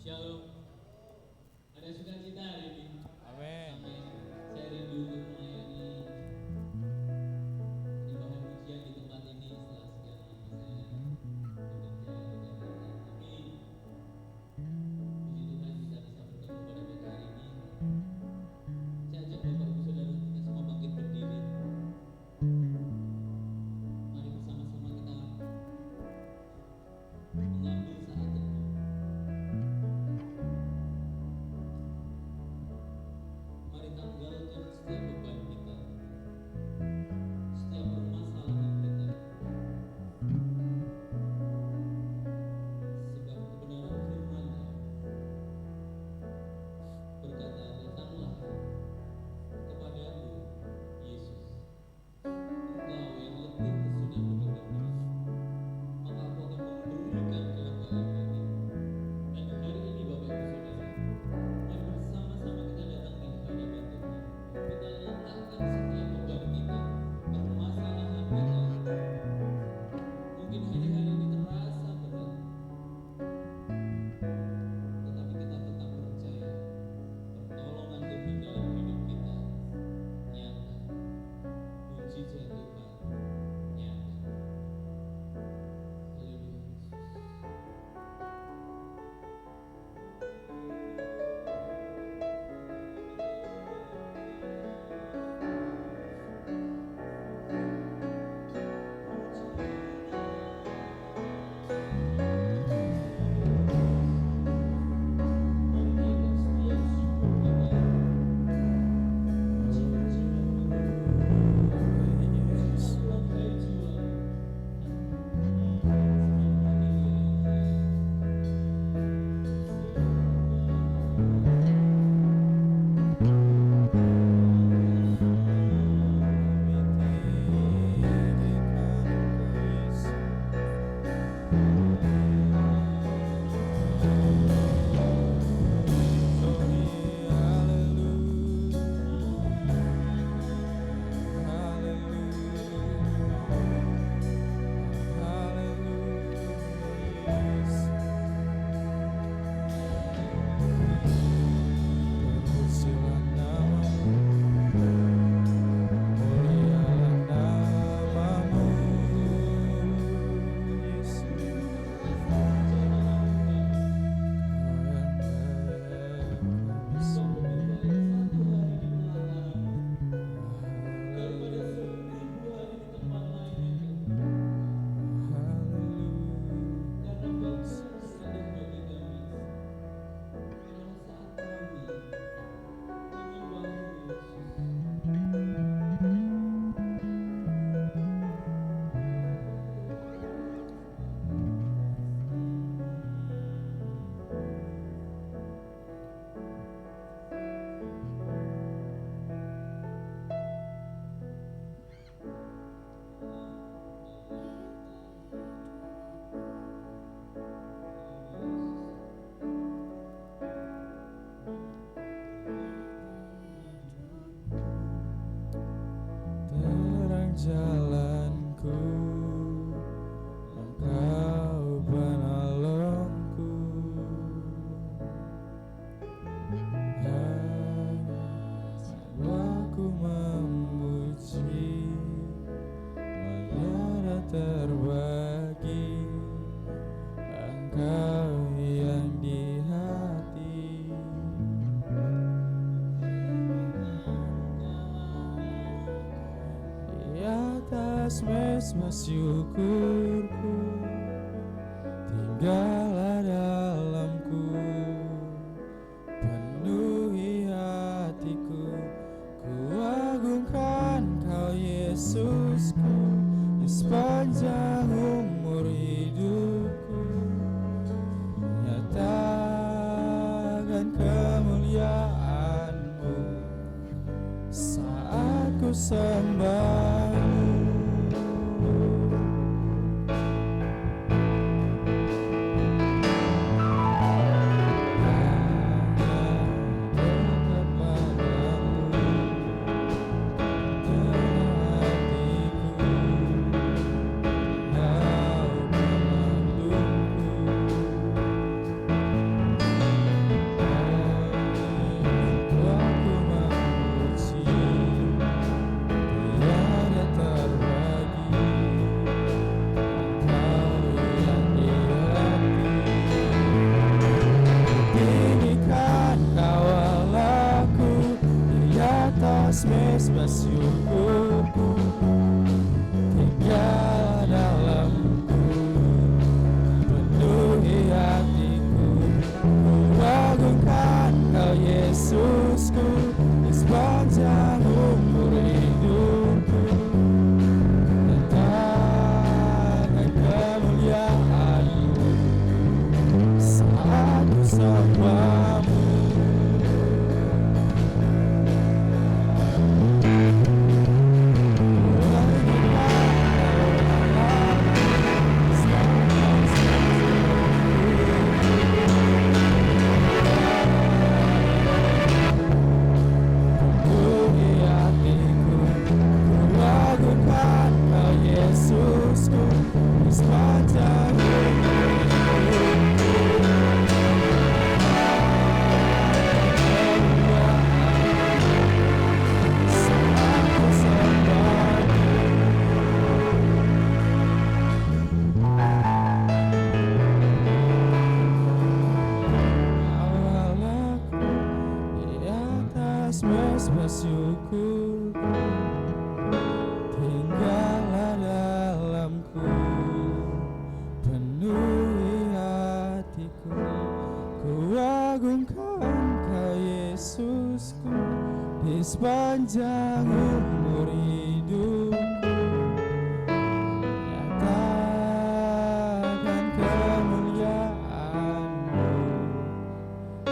Shalom. Ada sukacita hari ini. Amin. Sampai saya rindu untuk melayani penyembahan pujian di tempat ini setelah sekian lama saya bekerja dengan Tuhan. Tapi puji Tuhan kita bisa bertemu pada pagi hari ini. Saya ajak Bapak Ibu Saudara kita semua bangkit berdiri. Mari bersama-sama kita mengambil saat teduh. Mari tanggalkan setiap beban kita, setiap permasalahan kita. Sebab kebenaran firman-Nya berkata, datanglah kepadaku, Yesus, engkau yang letih sudah bekerja keras, maka aku akan memberikan kelegaan bagimu. Dan hari ini Bapak Ibu Saudara, mari bersama-sama kita datang di hadapan Tuhan. Kita letakkan setiap beban kita, permasalahan kita. Mungkin hari-hari ini terasa berat, tetapi kita tetap percaya pertolongan Tuhan dalam hidup kita nyata. Mujizat Tuhan nyata. Haleluya Yesus. Menaikkan setiap syukur kita. Tuhan hai jiwa. Terang jalanku, Engkau penolongku. Aku memuji, menyerah terbagi, Engkau yang di hati. Di atas mesbah syukurku, tinggallah dalamku, penuhi hatiku. Ku agungkan Kau Yesusku, di sepanjang umur hidupku. Nyatakan kemuliaan-Mu saat ku sembah-Mu. Hatiku, Kau bersyukurku tinggal dalamku, penuhi hatiku, ku agungkan Kau Yesusku di sepanjang umur hidupku, nyatakan kemuliaan-Mu saat ku sembah-Mu. Yesusku di sepanjang bersyukur tinggallah dalamku, penuhi hatiku, ku agungkan Kau Yesusku di sepanjang umur hidupku, nyatakan kemuliaan-Mu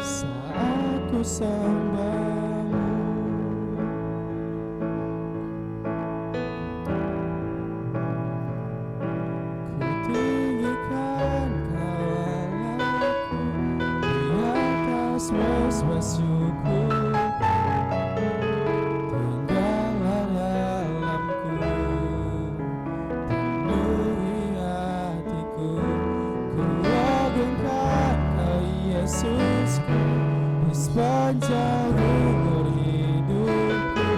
saat ku sembah. Bersyukur tinggallah dalamku, penuhi hatiku, ku agungkan Kau Yesusku di sepanjang umur hidupku,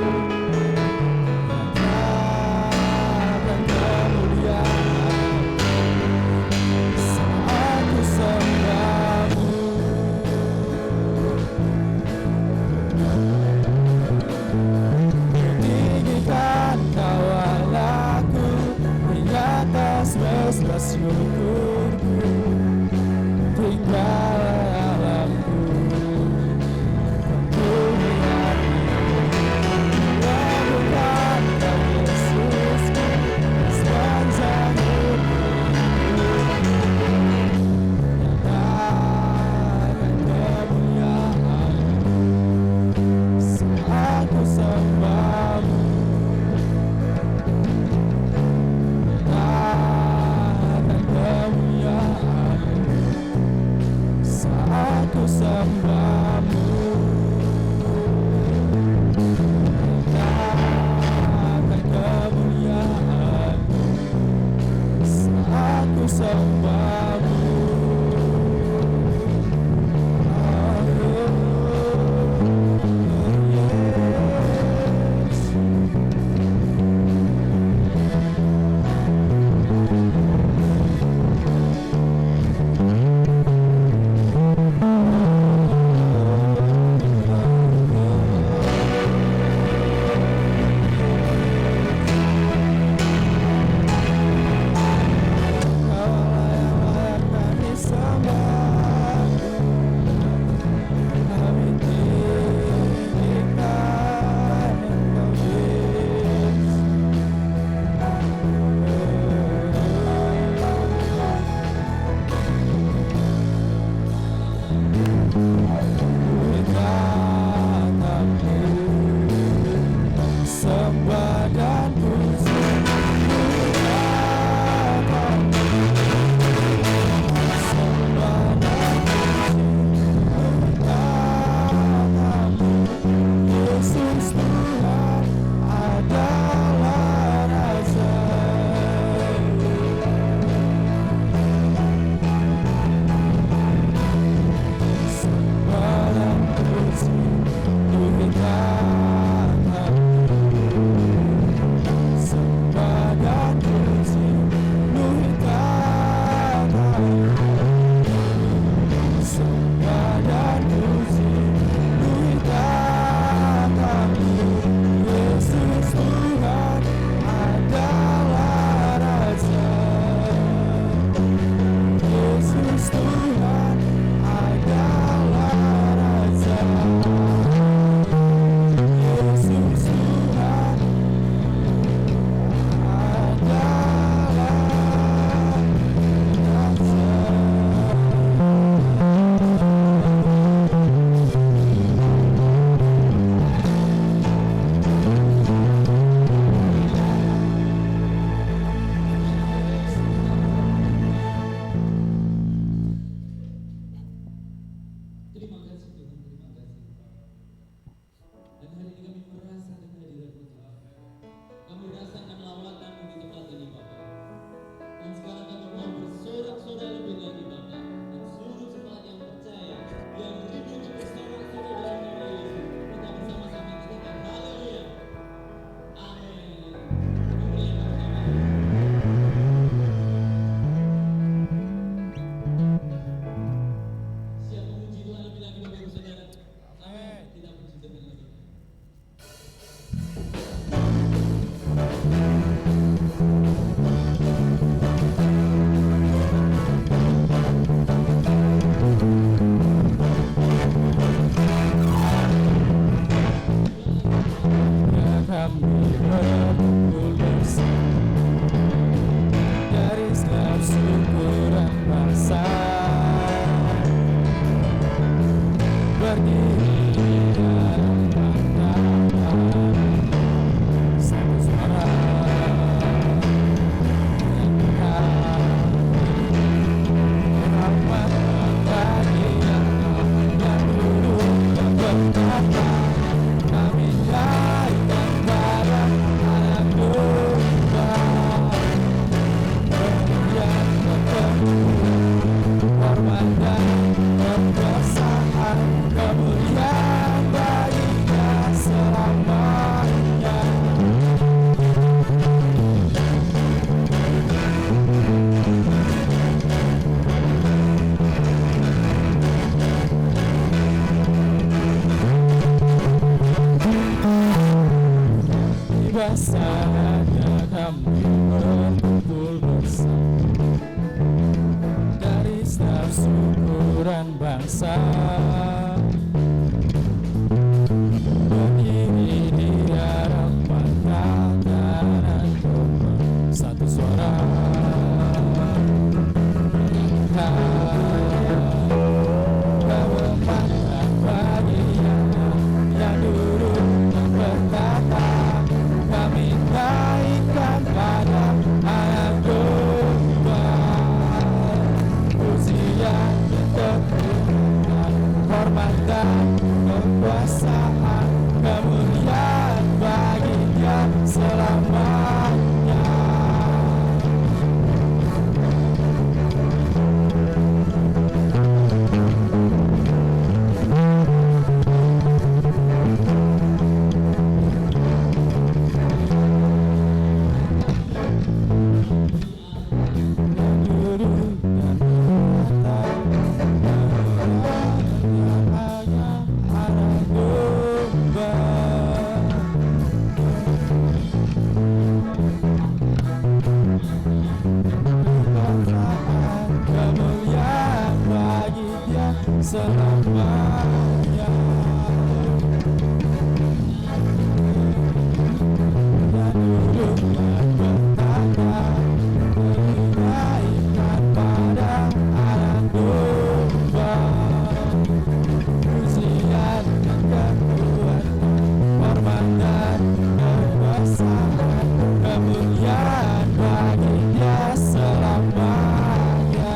nyatakan kemuliaan saat ku sembah-Mu. Bersyukurku tinggal dalamku, penuhi hatiku, agungkan Kau Yesusku sepanjang hidupku, nyatakan kemuliaan-Mu saat ku sembah-Mu. Saat ku sembah-Mu, nyatakan kemuliaan-Mu saat ku sembah-Mu. berdiri dalam pandangan satu suara yang rahmat bagi yang dulu dan berkata kami naikkan pada anak domba kemudian bertemu hormat dan kekuasaan kemuliaan baginya selamanya. Tiba saatnya kami berkumpul bersama dari setiap suku dan bangsa, berdiri di hadapan tatanan domba satu suara kebenaran bagi yang duduk dan berkata kami naikkan pada anak domba pujian kemuliaan hormat dan kekuasaan kemuliaan baginya selamanya. Duduk dan berkata hanya anak domba. Kemuliaan bagi Dia selamanya. Dan duduk dan berkata dinaikkan pada anak domba pujian dan kekuatan hormat dan kekuasaan kemuliaan bagi Dia selamanya.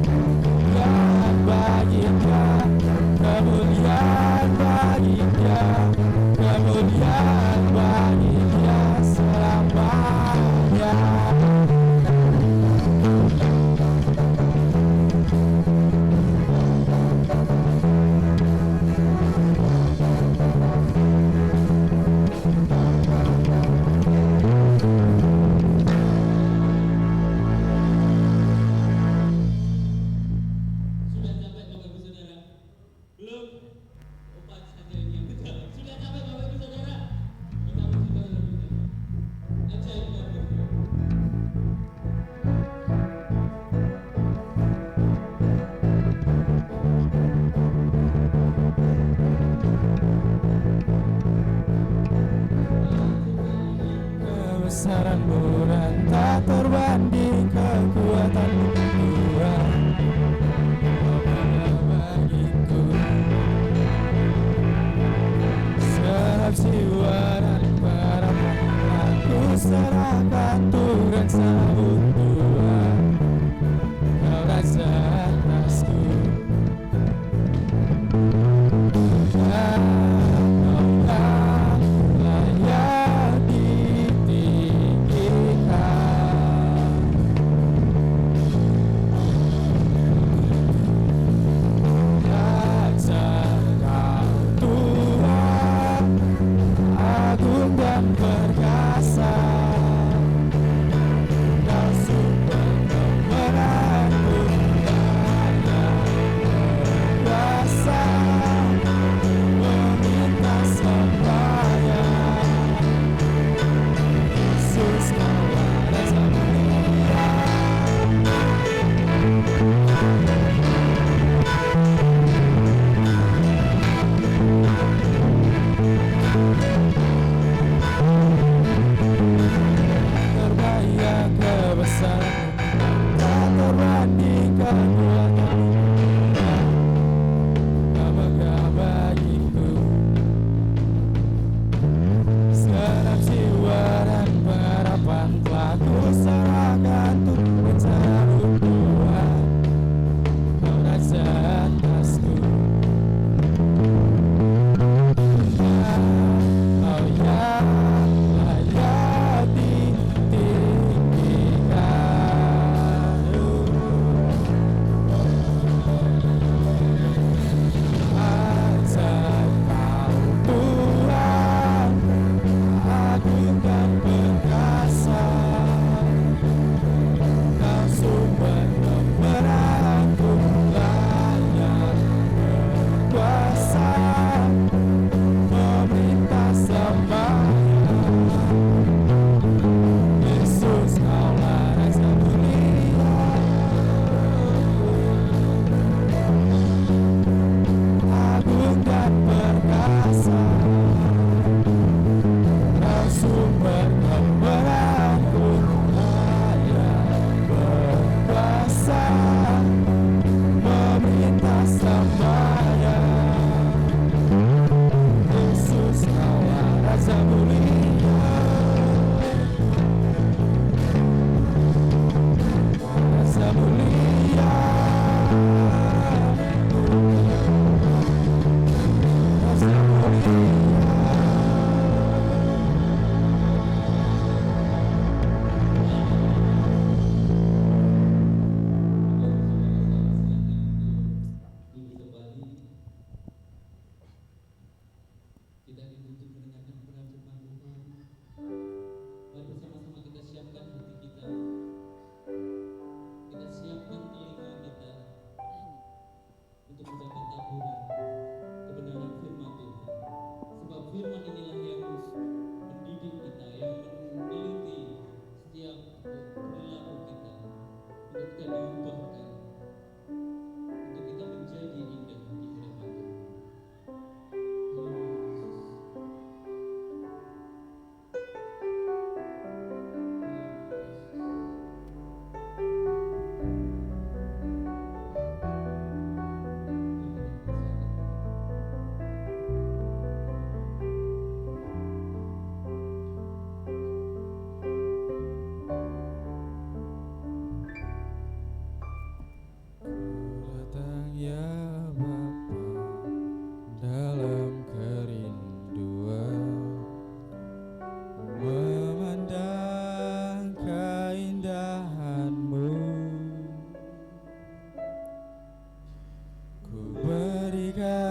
Kemuliaan bagi Dia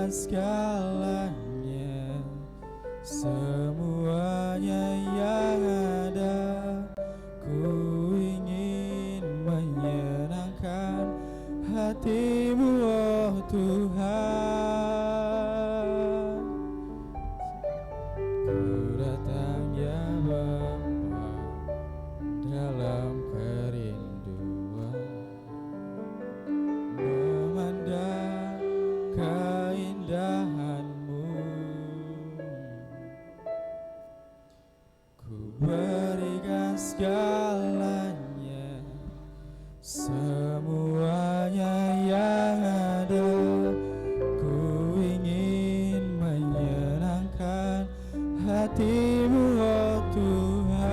berikan segalanya, semuanya yang ada. Ku ingin menyenangkan hati-Mu, oh Tuhan. Ku datang ya Bapa dalam kerinduan, memandang keindahan-Mu. Ku berikan segalanya, semuanya yang ada. Ku ingin menyenangkan hati-Mu, oh Tuhan.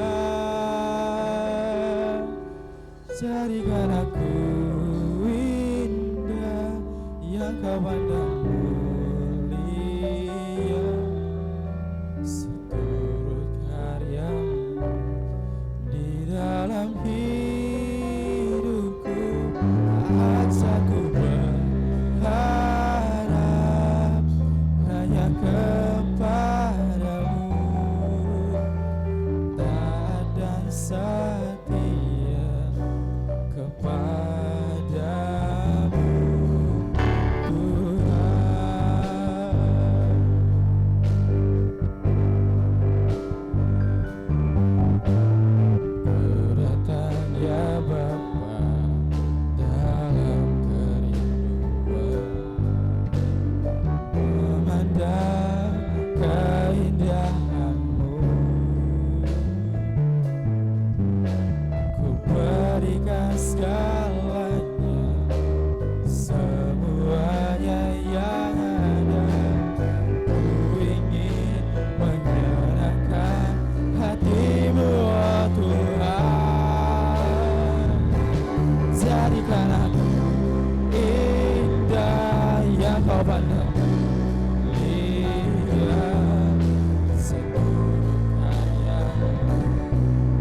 Jadikan aku indah yang Kau pandang mulia, seturut karya-Mu di dalam hidupku. Aku berharap hanya kepada-Mu, taat dan setia kepada-Mu, Tuhan. Ku datang ya Bapa dalam kerinduan, memandang keindahan-Mu. Ku berikan segalanya, semuanya yang ada. Ku ingin menyenangkan hati-Mu, oh Tuhan. Jadikan aku indah yang Kau pandang mulia, seturut karya-Mu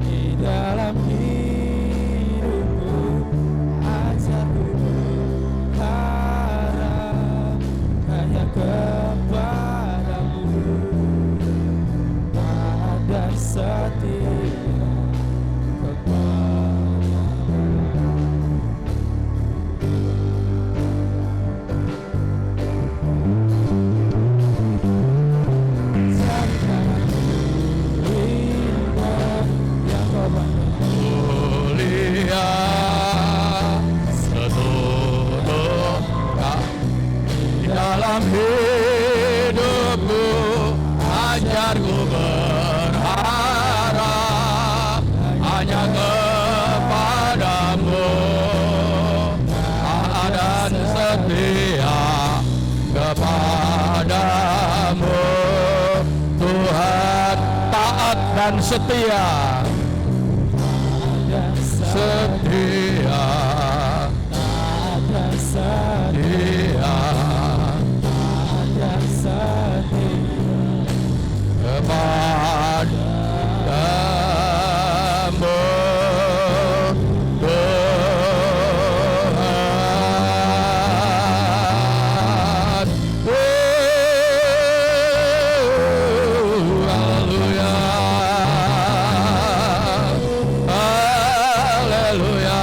di dalam hidupku. Ajarku berharap hanya kepada-Mu, taat dan setia kepada-Mu. Jadikan aku indah yang Kau pandang mulia seturut di dalam hidupku. Ajarku berharap hanya kepada-Mu, taat dan setia kepada-Mu, Tuhan. Taat dan setia, dan setia, dan setia, setia dan setia kepada-Mu, Tuhan. Haleluya, haleluya,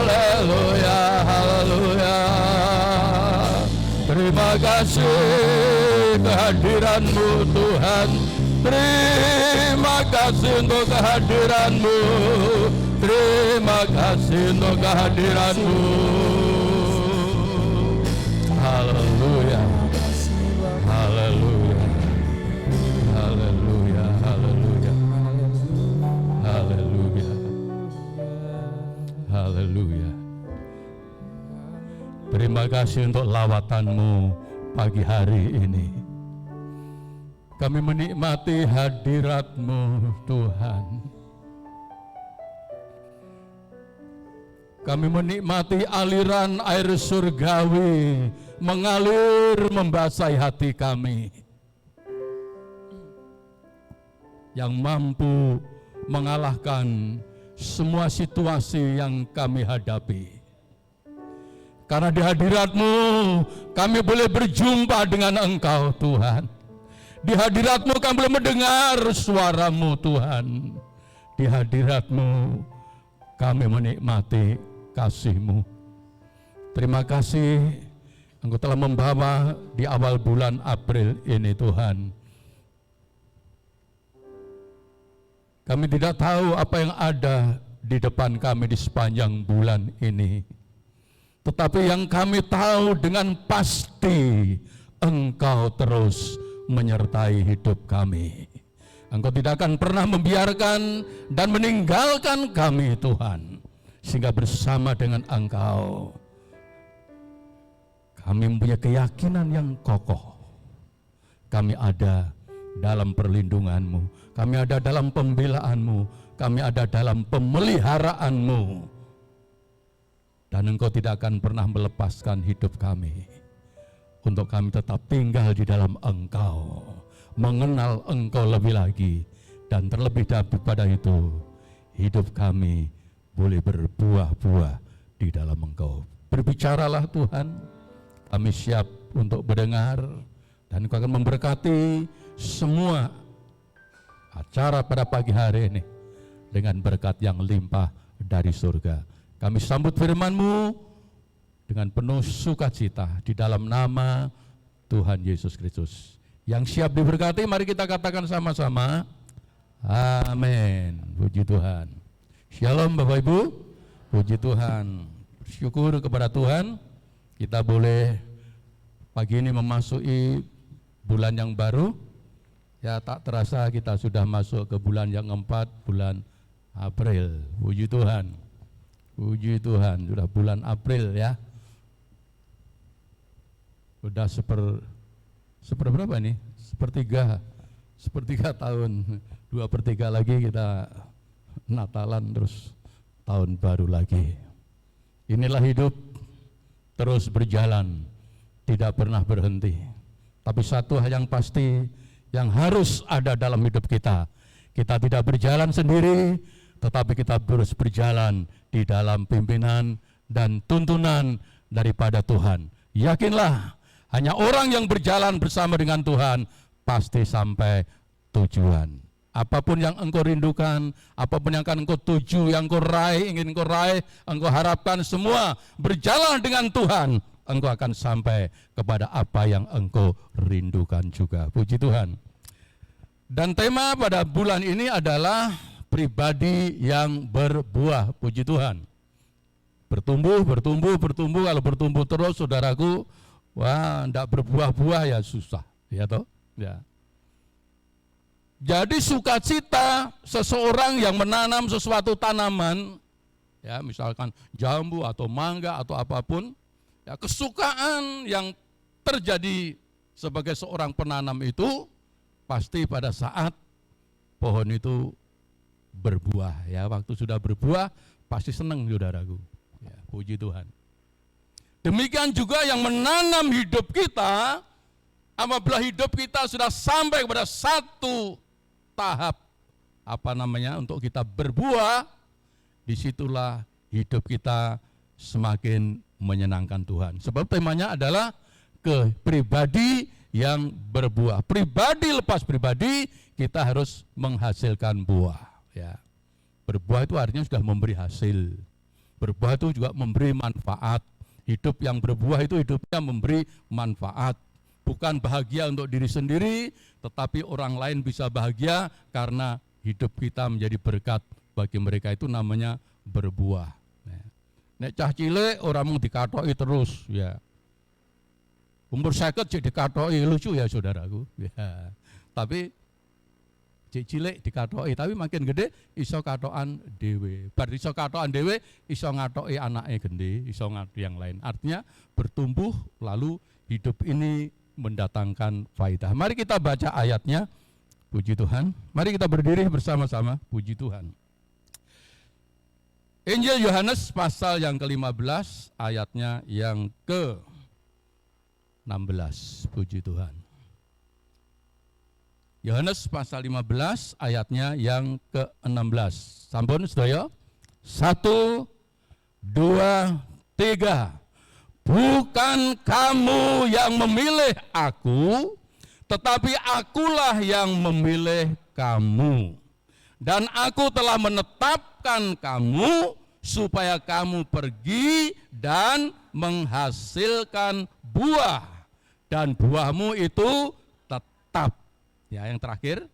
haleluya, haleluya. Terima kasih kehadiran-Mu, Tuhan. Terima kasih untuk kehadiran-Mu. Terima kasih untuk kehadiran-Mu. Haleluya, haleluya, haleluya, haleluya, haleluya, haleluya. Terima kasih untuk lawatan-Mu pagi hari ini. Kami menikmati hadirat-Mu, Tuhan. Kami menikmati aliran air surgawi mengalir membasahi hati kami, yang mampu mengalahkan semua situasi yang kami hadapi. Karena di hadirat-Mu kami boleh berjumpa dengan Engkau Tuhan. Di hadirat-Mu kami boleh mendengar suara-Mu Tuhan. Di hadirat-Mu kami menikmati kasih-Mu. Terima kasih Engkau telah membawa di awal bulan April ini Tuhan. Kami tidak tahu apa yang ada di depan kami di sepanjang bulan ini. Tetapi yang kami tahu dengan pasti, Engkau terus menyertai hidup kami. Engkau tidak akan pernah membiarkan dan meninggalkan kami Tuhan. Sehingga bersama dengan Engkau, kami mempunyai keyakinan yang kokoh. Kami ada dalam perlindungan-Mu. Kami ada dalam pembelaan-Mu. Kami ada dalam pemeliharaan-Mu. Dan Engkau tidak akan pernah melepaskan hidup kami. Untuk kami tetap tinggal di dalam Engkau. Mengenal Engkau lebih lagi. Dan terlebih daripada itu, hidup kami boleh berbuah-buah di dalam Engkau. Berbicaralah Tuhan. Kami siap untuk mendengar. Dan Engkau akan memberkati semua acara pada pagi hari ini. Dengan berkat yang limpah dari surga. Kami sambut firman-Mu dengan penuh sukacita di dalam nama Tuhan Yesus Kristus. Yang siap diberkati, mari kita katakan sama-sama. Amin. Puji Tuhan. Shalom Bapak Ibu. Puji Tuhan. Bersyukur kepada Tuhan. Kita boleh pagi ini memasuki bulan yang baru. Ya, tak terasa kita sudah masuk ke bulan yang keempat, bulan April. Puji Tuhan. Puji Tuhan, sudah bulan April ya. Sudah seperberapa nih? Sepertiga tahun. 2/3 lagi kita Natalan, terus tahun baru lagi. Inilah hidup terus berjalan, tidak pernah berhenti. Tapi satu hal yang pasti yang harus ada dalam hidup kita. Kita tidak berjalan sendiri, tetapi kita terus berjalan di dalam pimpinan dan tuntunan daripada Tuhan. Yakinlah, hanya orang yang berjalan bersama dengan Tuhan pasti sampai tujuan. Apapun yang engkau rindukan, apapun yang akan engkau tuju, yang engkau raih, ingin engkau raih, engkau harapkan semua berjalan dengan Tuhan, engkau akan sampai kepada apa yang engkau rindukan juga. Puji Tuhan. Dan tema pada bulan ini adalah pribadi yang berbuah. Puji Tuhan. Bertumbuh. Kalau bertumbuh terus, saudaraku, wah, tidak berbuah-buah ya susah, ya toh? Ya. Jadi sukacita seseorang yang menanam sesuatu tanaman, ya misalkan jambu atau mangga atau apapun, ya kesukaan yang terjadi sebagai seorang penanam itu pasti pada saat pohon itu berbuah, ya waktu sudah berbuah pasti senang saudaraku. Ya, puji Tuhan. Demikian juga yang menanam hidup kita, apabila hidup kita sudah sampai kepada satu tahap untuk kita berbuah, disitulah hidup kita semakin menyenangkan Tuhan. Sebab temanya adalah pribadi yang berbuah. Pribadi lepas pribadi, kita harus menghasilkan buah. Ya. Berbuah itu artinya sudah memberi hasil. Berbuah itu juga memberi manfaat. Hidup yang berbuah itu hidupnya memberi manfaat. Bukan bahagia untuk diri sendiri, tetapi orang lain bisa bahagia karena hidup kita menjadi berkat bagi mereka. Itu namanya berbuah. Nek cah cilik orang mau dikatoki terus, ya. Umur 50 jadi dikatoki lucu ya saudaraku. Ya. Tapi cek cilik dikatoki, tapi makin gede iso katokan dhewe. Bar iso katokan dhewe, iso ngatoki anake gede, iso ngatoki yang lain. Artinya bertumbuh lalu hidup ini mendatangkan faidah. Mari kita baca ayatnya. Puji Tuhan. Mari kita berdiri bersama-sama. Puji Tuhan. Injil Yohanes pasal yang ke-15 ayatnya yang ke-16. Puji Tuhan. Yohanes pasal 15 ayatnya yang ke-16. Sampun sedaya? 1, 2, 3. bukan kamu yang memilih aku, tetapi akulah yang memilih kamu. Dan aku telah menetapkan kamu supaya kamu pergi dan menghasilkan buah. Dan buahmu itu tetap. Ya, yang terakhir,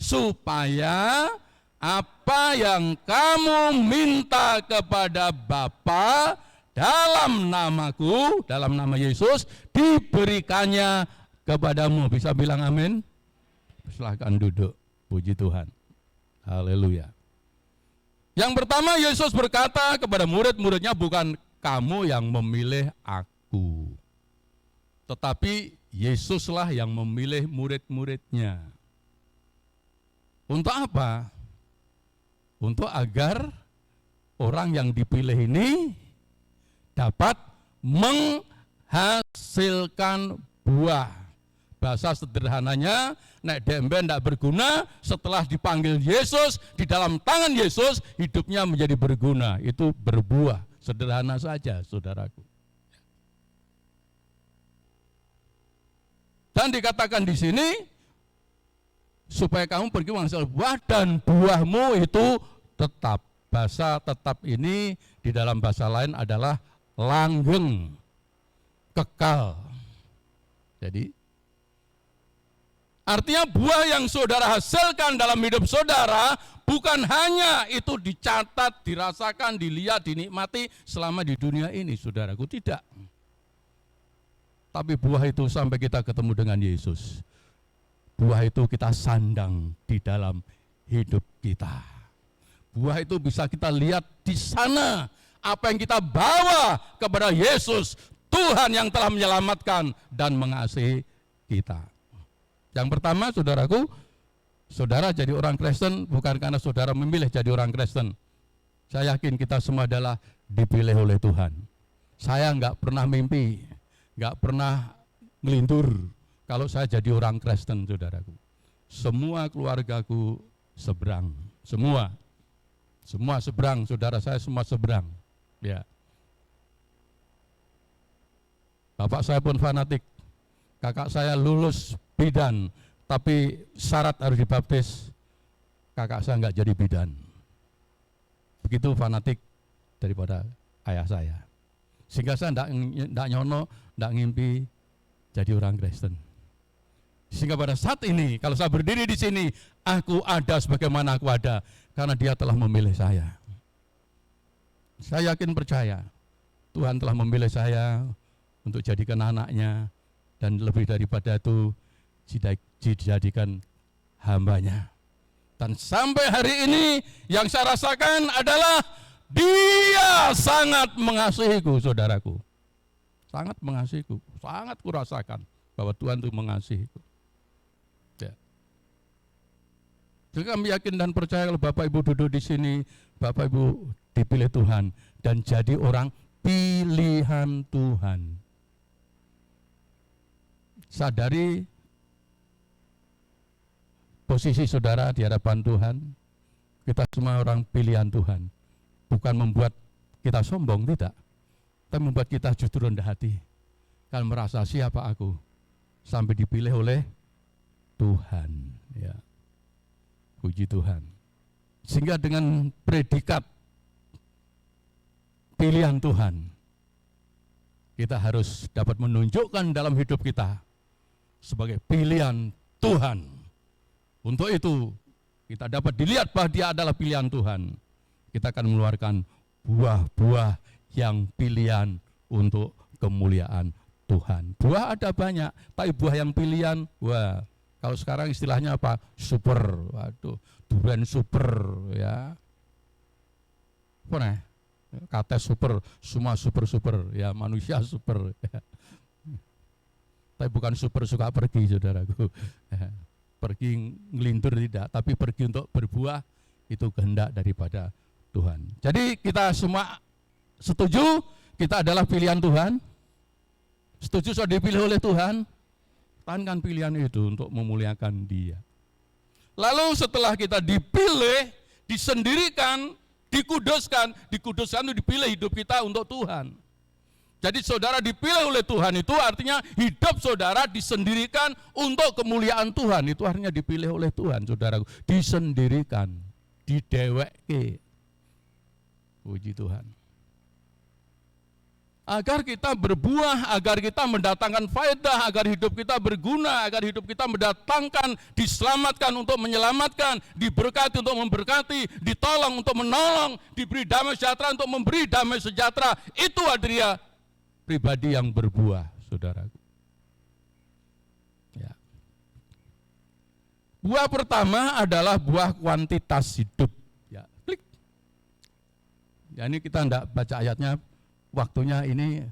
supaya apa yang kamu minta kepada Bapa dalam namaku, dalam nama Yesus, diberikannya kepadamu. Bisa bilang amin? Silahkan duduk. Puji Tuhan. Haleluya. Yang pertama, Yesus berkata kepada murid-muridnya, bukan kamu yang memilih aku, tetapi Yesuslah yang memilih murid-muridnya. Untuk apa? Untuk agar orang yang dipilih ini dapat menghasilkan buah. Bahasa sederhananya, nek demben tidak berguna, setelah dipanggil Yesus, di dalam tangan Yesus, hidupnya menjadi berguna. Itu berbuah. Sederhana saja, saudaraku. Dan dikatakan di sini, supaya kamu pergi menghasilkan buah, dan buahmu itu tetap. Bahasa tetap ini di dalam bahasa lain adalah langgeng, kekal. Jadi, artinya buah yang saudara hasilkan dalam hidup saudara bukan hanya itu dicatat, dirasakan, dilihat, dinikmati selama di dunia ini, saudaraku, tidak. Tapi buah itu sampai kita ketemu dengan Yesus. Buah itu kita sandang di dalam hidup kita. Buah itu bisa kita lihat di sana, apa yang kita bawa kepada Yesus, Tuhan yang telah menyelamatkan dan mengasihi kita. Yang pertama, saudaraku, saudara jadi orang Kristen bukan karena saudara memilih jadi orang Kristen. Saya yakin kita semua adalah dipilih oleh Tuhan. Saya enggak pernah mimpi, enggak pernah ngelintur kalau saya jadi orang Kristen, saudaraku. Semua keluargaku seberang, semua seberang, saudara saya semua seberang. Ya. Bapak saya pun fanatik, kakak saya lulus bidan, tapi syarat harus dibaptis. Kakak saya enggak jadi bidan. Begitu fanatik daripada ayah saya. Sehingga saya enggak nyono, enggak ngimpi jadi orang Kristen. Sehingga pada saat ini, kalau saya berdiri di sini, aku ada sebagaimana aku ada, karena Dia telah memilih saya. Saya yakin percaya, Tuhan telah memilih saya untuk jadikan anaknya, dan lebih daripada itu, dijadikan hambanya. Dan sampai hari ini yang saya rasakan adalah Dia sangat mengasihiku, saudaraku. Sangat mengasihiku, sangat kurasakan bahwa Tuhan itu mengasihiku. Ya. Jadi kami yakin dan percaya kalau Bapak Ibu duduk di sini, Bapak Ibu dipilih Tuhan dan jadi orang pilihan Tuhan. Sadari posisi saudara di hadapan Tuhan, kita semua orang pilihan Tuhan. Bukan membuat kita sombong, tidak. Tapi membuat kita justru rendah hati. Kalau merasa siapa aku, sampai dipilih oleh Tuhan. Ya. Puji Tuhan. Sehingga dengan predikat pilihan Tuhan, kita harus dapat menunjukkan dalam hidup kita sebagai pilihan Tuhan. Untuk itu, kita dapat dilihat bahwa Dia adalah pilihan Tuhan. Kita akan mengeluarkan buah-buah yang pilihan untuk kemuliaan Tuhan. Buah ada banyak, tapi buah yang pilihan, wah, kalau sekarang istilahnya apa? Super, waduh, durian super, ya. Apa nih? Kata super, semua super, ya manusia super. Ya. Tapi bukan super suka pergi, saudaraku. Pergi ngelintur tidak, tapi pergi untuk berbuah, itu kehendak daripada Tuhan. Jadi kita semua setuju kita adalah pilihan Tuhan? Setuju sudah dipilih oleh Tuhan? Tahankan pilihan itu untuk memuliakan Dia. Lalu setelah kita dipilih, disendirikan, dikuduskan itu dipilih hidup kita untuk Tuhan. Jadi saudara dipilih oleh Tuhan itu artinya hidup saudara disendirikan untuk kemuliaan Tuhan. Itu artinya dipilih oleh Tuhan, saudaraku. Disendirikan, dideweke. Puji Tuhan. Agar kita berbuah, agar kita mendatangkan faedah, agar hidup kita berguna, agar hidup kita mendatangkan, diselamatkan untuk menyelamatkan, diberkati untuk memberkati, ditolong untuk menolong, diberi damai sejahtera untuk memberi damai sejahtera. Itu adalah pribadi yang berbuah, saudaraku. Ya. Buah pertama adalah buah kuantitas hidup. Ya, klik. Ya, ini kita tidak baca ayatnya. Waktunya ini,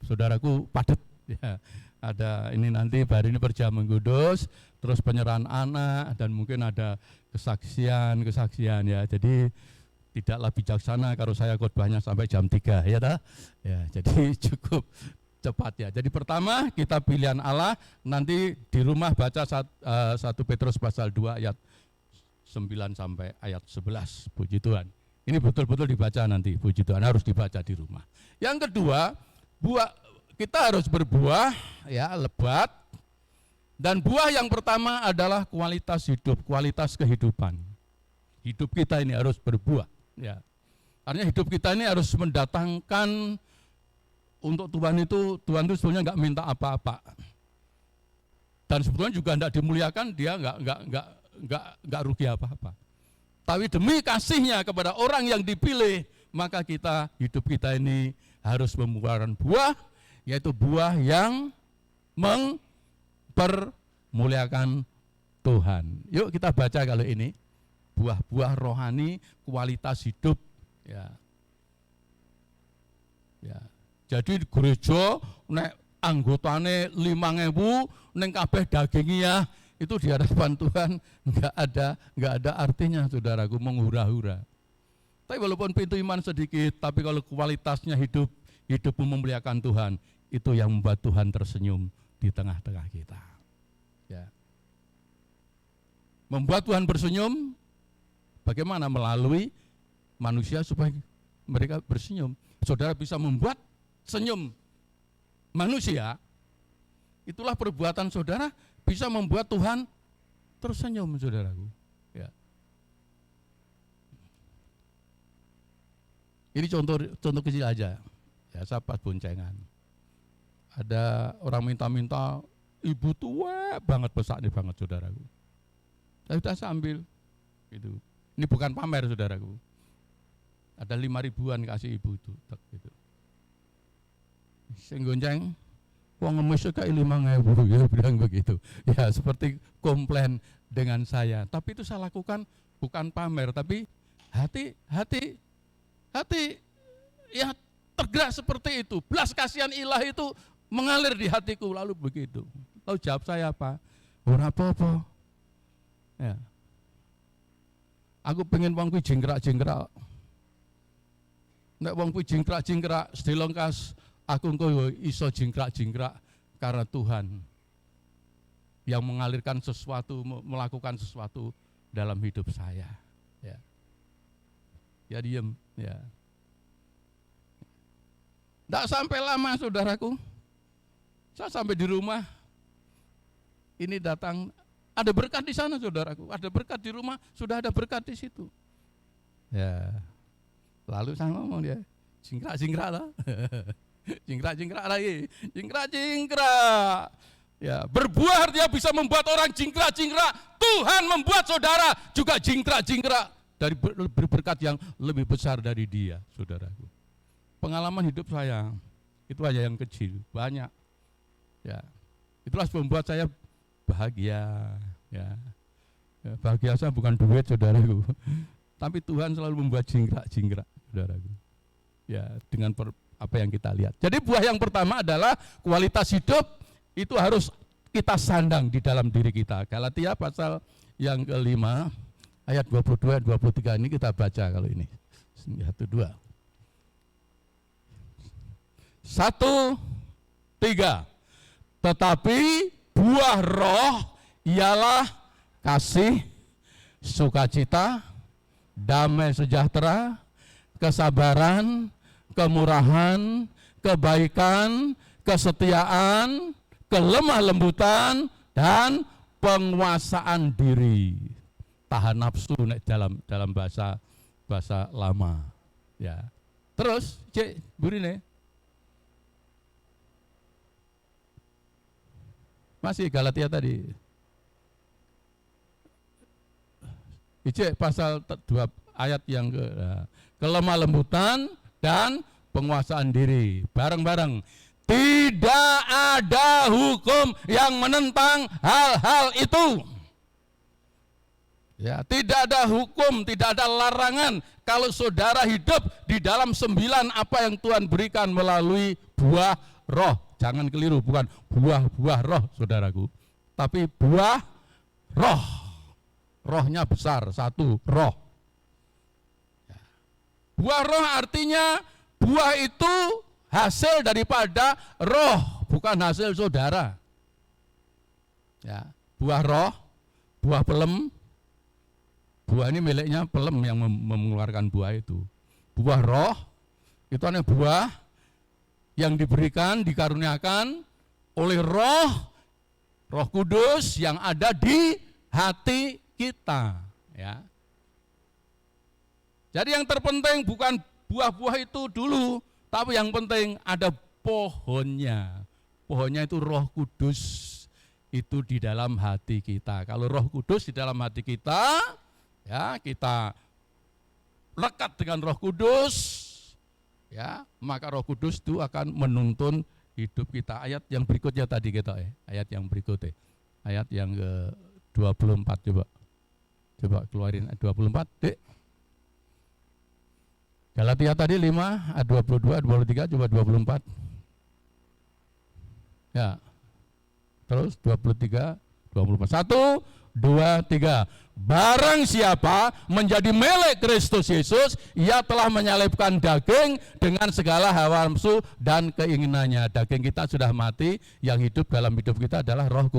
saudaraku, padat. Ya, ada ini nanti hari ini perjamuan kudus, terus penyerahan anak, dan mungkin ada kesaksian ya. Jadi tidaklah bijaksana kalau saya khotbahnya sampai jam 3, ya dah. Ya, jadi cukup cepat ya. Jadi pertama kita pilihan Allah, nanti di rumah baca 1 Petrus pasal 2 ayat 9 sampai ayat 11. Puji Tuhan. Ini betul-betul dibaca nanti, puji Tuhan, harus dibaca di rumah. Yang kedua, buah kita harus berbuah, ya, lebat. Dan buah yang pertama adalah kualitas hidup, kualitas kehidupan. Hidup kita ini harus berbuah, ya. Artinya hidup kita ini harus mendatangkan untuk Tuhan itu sebetulnya nggak minta apa-apa. Dan sebetulnya juga tidak dimuliakan, dia nggak rugi apa-apa. Tapi demi kasihnya kepada orang yang dipilih, maka hidup kita ini harus membuahkan buah, yaitu buah yang mempermuliakan Tuhan. Yuk kita baca kalau ini, buah-buah rohani, kualitas hidup. Ya. Ya. Jadi gereja, nek anggotane 5.000, neng kabeh dagingnya, itu di hadapan Tuhan nggak ada artinya, saudaraku, menghura-hura. Tapi walaupun pintu iman sedikit, tapi kalau kualitasnya hidupmu memuliakan Tuhan, itu yang membuat Tuhan tersenyum di tengah-tengah kita. Ya. Membuat Tuhan bersenyum, bagaimana? Melalui manusia supaya mereka bersenyum. Saudara bisa membuat senyum manusia, itulah perbuatan saudara bisa membuat Tuhan tersenyum, saudaraku. Ya. Ini contoh kecil aja. Ya, sahabat boncengan. Ada orang minta-minta, ibu tua banget, besar nih banget, saudaraku. Saya sudah sambil, gitu. Ini bukan pamer, saudaraku. Ada 5.000-an kasih ibu itu, gitu. Sing gonceng, wong ngemis kayak 5.000, ya, bilang begitu. Ya, seperti komplain dengan saya. Tapi itu saya lakukan bukan pamer, tapi hati ya tergerak seperti itu. Belas kasihan ilahi itu mengalir di hatiku, lalu begitu. Lalu jawab saya apa? Ora apa-apa. Ya. Aku pengen wong kuwi jingkrak-jingkrak. Nek wong kuwi jingkrak-jingkrak sedelongkas, aku engko iso jingkrak-jingkrak karena Tuhan yang mengalirkan sesuatu, melakukan sesuatu dalam hidup saya. Ya, ya diem. Ya. Tidak sampai lama, saudaraku. Saya sampai di rumah. Ini datang, ada berkat di sana, saudaraku. Ada berkat di rumah, sudah ada berkat di situ. Ya. Lalu saya ngomong dia, jingkrak-jingkrak lah. Jingkrak-jingkrak lagi, jingkrak-jingkrak. Ya, berbuah artinya bisa membuat orang jingkrak-jingkrak. Tuhan membuat saudara juga jingkrak-jingkrak dari berkat yang lebih besar dari dia, saudaraku. Pengalaman hidup saya itu aja yang kecil, banyak. Ya, itulah membuat saya bahagia. Ya, bahagia saya bukan duit, saudaraku, tapi Tuhan selalu membuat jingkrak-jingkrak, saudaraku. Ya, dengan apa yang kita lihat. Jadi buah yang pertama adalah kualitas hidup, itu harus kita sandang di dalam diri kita. Galatia pasal yang ke-5 ayat 22 23 ini kita baca kalau ini. 1 2 1 3. Tetapi buah roh ialah kasih, sukacita, damai sejahtera, kesabaran, kemurahan, kebaikan, kesetiaan, kelemah lembutan, dan penguasaan diri. Tahan nafsu nek dalam bahasa lama. Ya. Terus, Cek, burine. Masih Galatia tadi. Cek pasal 2 ayat yang kelemah lembutan dan penguasaan diri. Bareng-bareng. Tidak ada hukum yang menentang hal-hal itu. Ya, tidak ada hukum, tidak ada larangan kalau saudara hidup di dalam 9 apa yang Tuhan berikan melalui buah roh. Jangan keliru, bukan buah-buah roh, saudaraku. Tapi buah roh. Rohnya besar, 1 roh. Ya. Buah roh artinya buah itu hasil daripada roh, bukan hasil saudara. Ya, buah roh, buah pelem. Buah ini miliknya pelem yang mengeluarkan buah itu. Buah roh itu adalah buah yang diberikan, dikaruniakan oleh Roh Kudus yang ada di hati kita. Ya. Jadi yang terpenting bukan buah-buah itu dulu, tapi yang penting ada pohonnya. Pohonnya itu Roh Kudus itu di dalam hati kita. Kalau Roh Kudus di dalam hati kita, ya kita lekat dengan Roh Kudus, ya maka Roh Kudus itu akan menuntun hidup kita. Ayat yang berikutnya tadi kita, ayat yang berikutnya, ayat yang ke-24 coba keluarin 24, Dek. Galatia tadi 5, ayat 22, 23, coba 24. Ya. Terus 23, 24. 1, 2, 3. Barang siapa menjadi milik Kristus Yesus, ia telah menyalibkan daging dengan segala hawa nafsu dan keinginannya. Daging kita sudah mati, yang hidup dalam hidup kita adalah Roh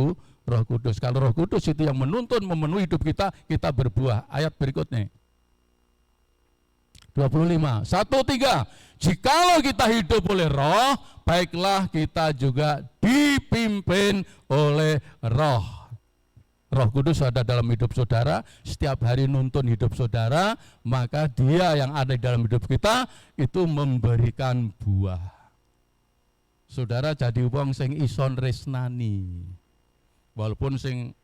Kudus. Kalau Roh Kudus itu yang menuntun, memenuhi hidup kita, kita berbuah. Ayat berikutnya. 25, 1, 3. Jikalau kita hidup oleh roh, baiklah kita juga dipimpin oleh roh. Roh Kudus ada dalam hidup saudara, setiap hari nuntun hidup saudara, maka dia yang ada di dalam hidup kita itu memberikan buah. Saudara jadi wong sing ison resnani. Walaupun sing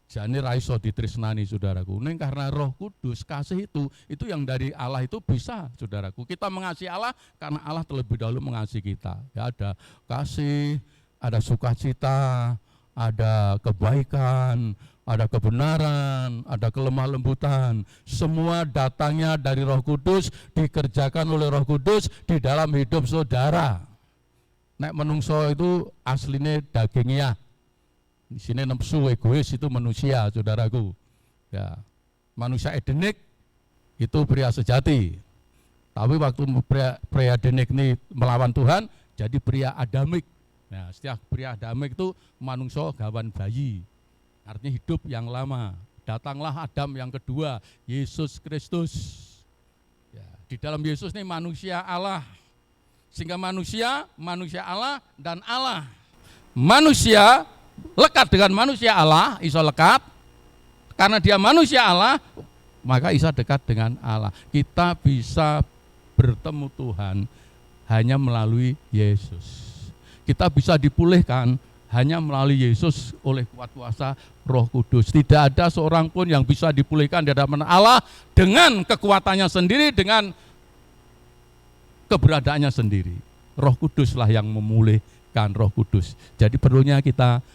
jane ra iso ditresnani, saudaraku. Ning karena Roh Kudus, kasih itu yang dari Allah itu bisa, saudaraku. Kita mengasihi Allah karena Allah terlebih dahulu mengasihi kita. Ya, ada kasih, ada sukacita, ada kebaikan, ada kebenaran, ada kelemah lembutan. Semua datangnya dari Roh Kudus, dikerjakan oleh Roh Kudus di dalam hidup saudara. Nek menungso itu aslinya dagingnya. Di sini nafsu egois itu manusia, saudaraku. Ya, manusia edenik itu pria sejati. Tapi waktu pria edenik ini melawan Tuhan, jadi pria adamik. Nah, setiap pria adamik itu manungso gawan bayi. Artinya hidup yang lama. Datanglah Adam yang kedua, Yesus Kristus. Ya, di dalam Yesus ini manusia Allah. Sehingga manusia Allah dan Allah. Manusia lekat dengan manusia Allah, iso lekat. Karena dia manusia Allah, maka iso dekat dengan Allah. Kita bisa bertemu Tuhan hanya melalui Yesus. Kita bisa dipulihkan hanya melalui Yesus oleh kuat kuasa Roh Kudus. Tidak ada seorang pun yang bisa dipulihkan di hadapan Allah dengan kekuatannya sendiri, dengan keberadaannya sendiri. Roh Kuduslah yang memulihkan, Roh Kudus. Jadi perlunya kita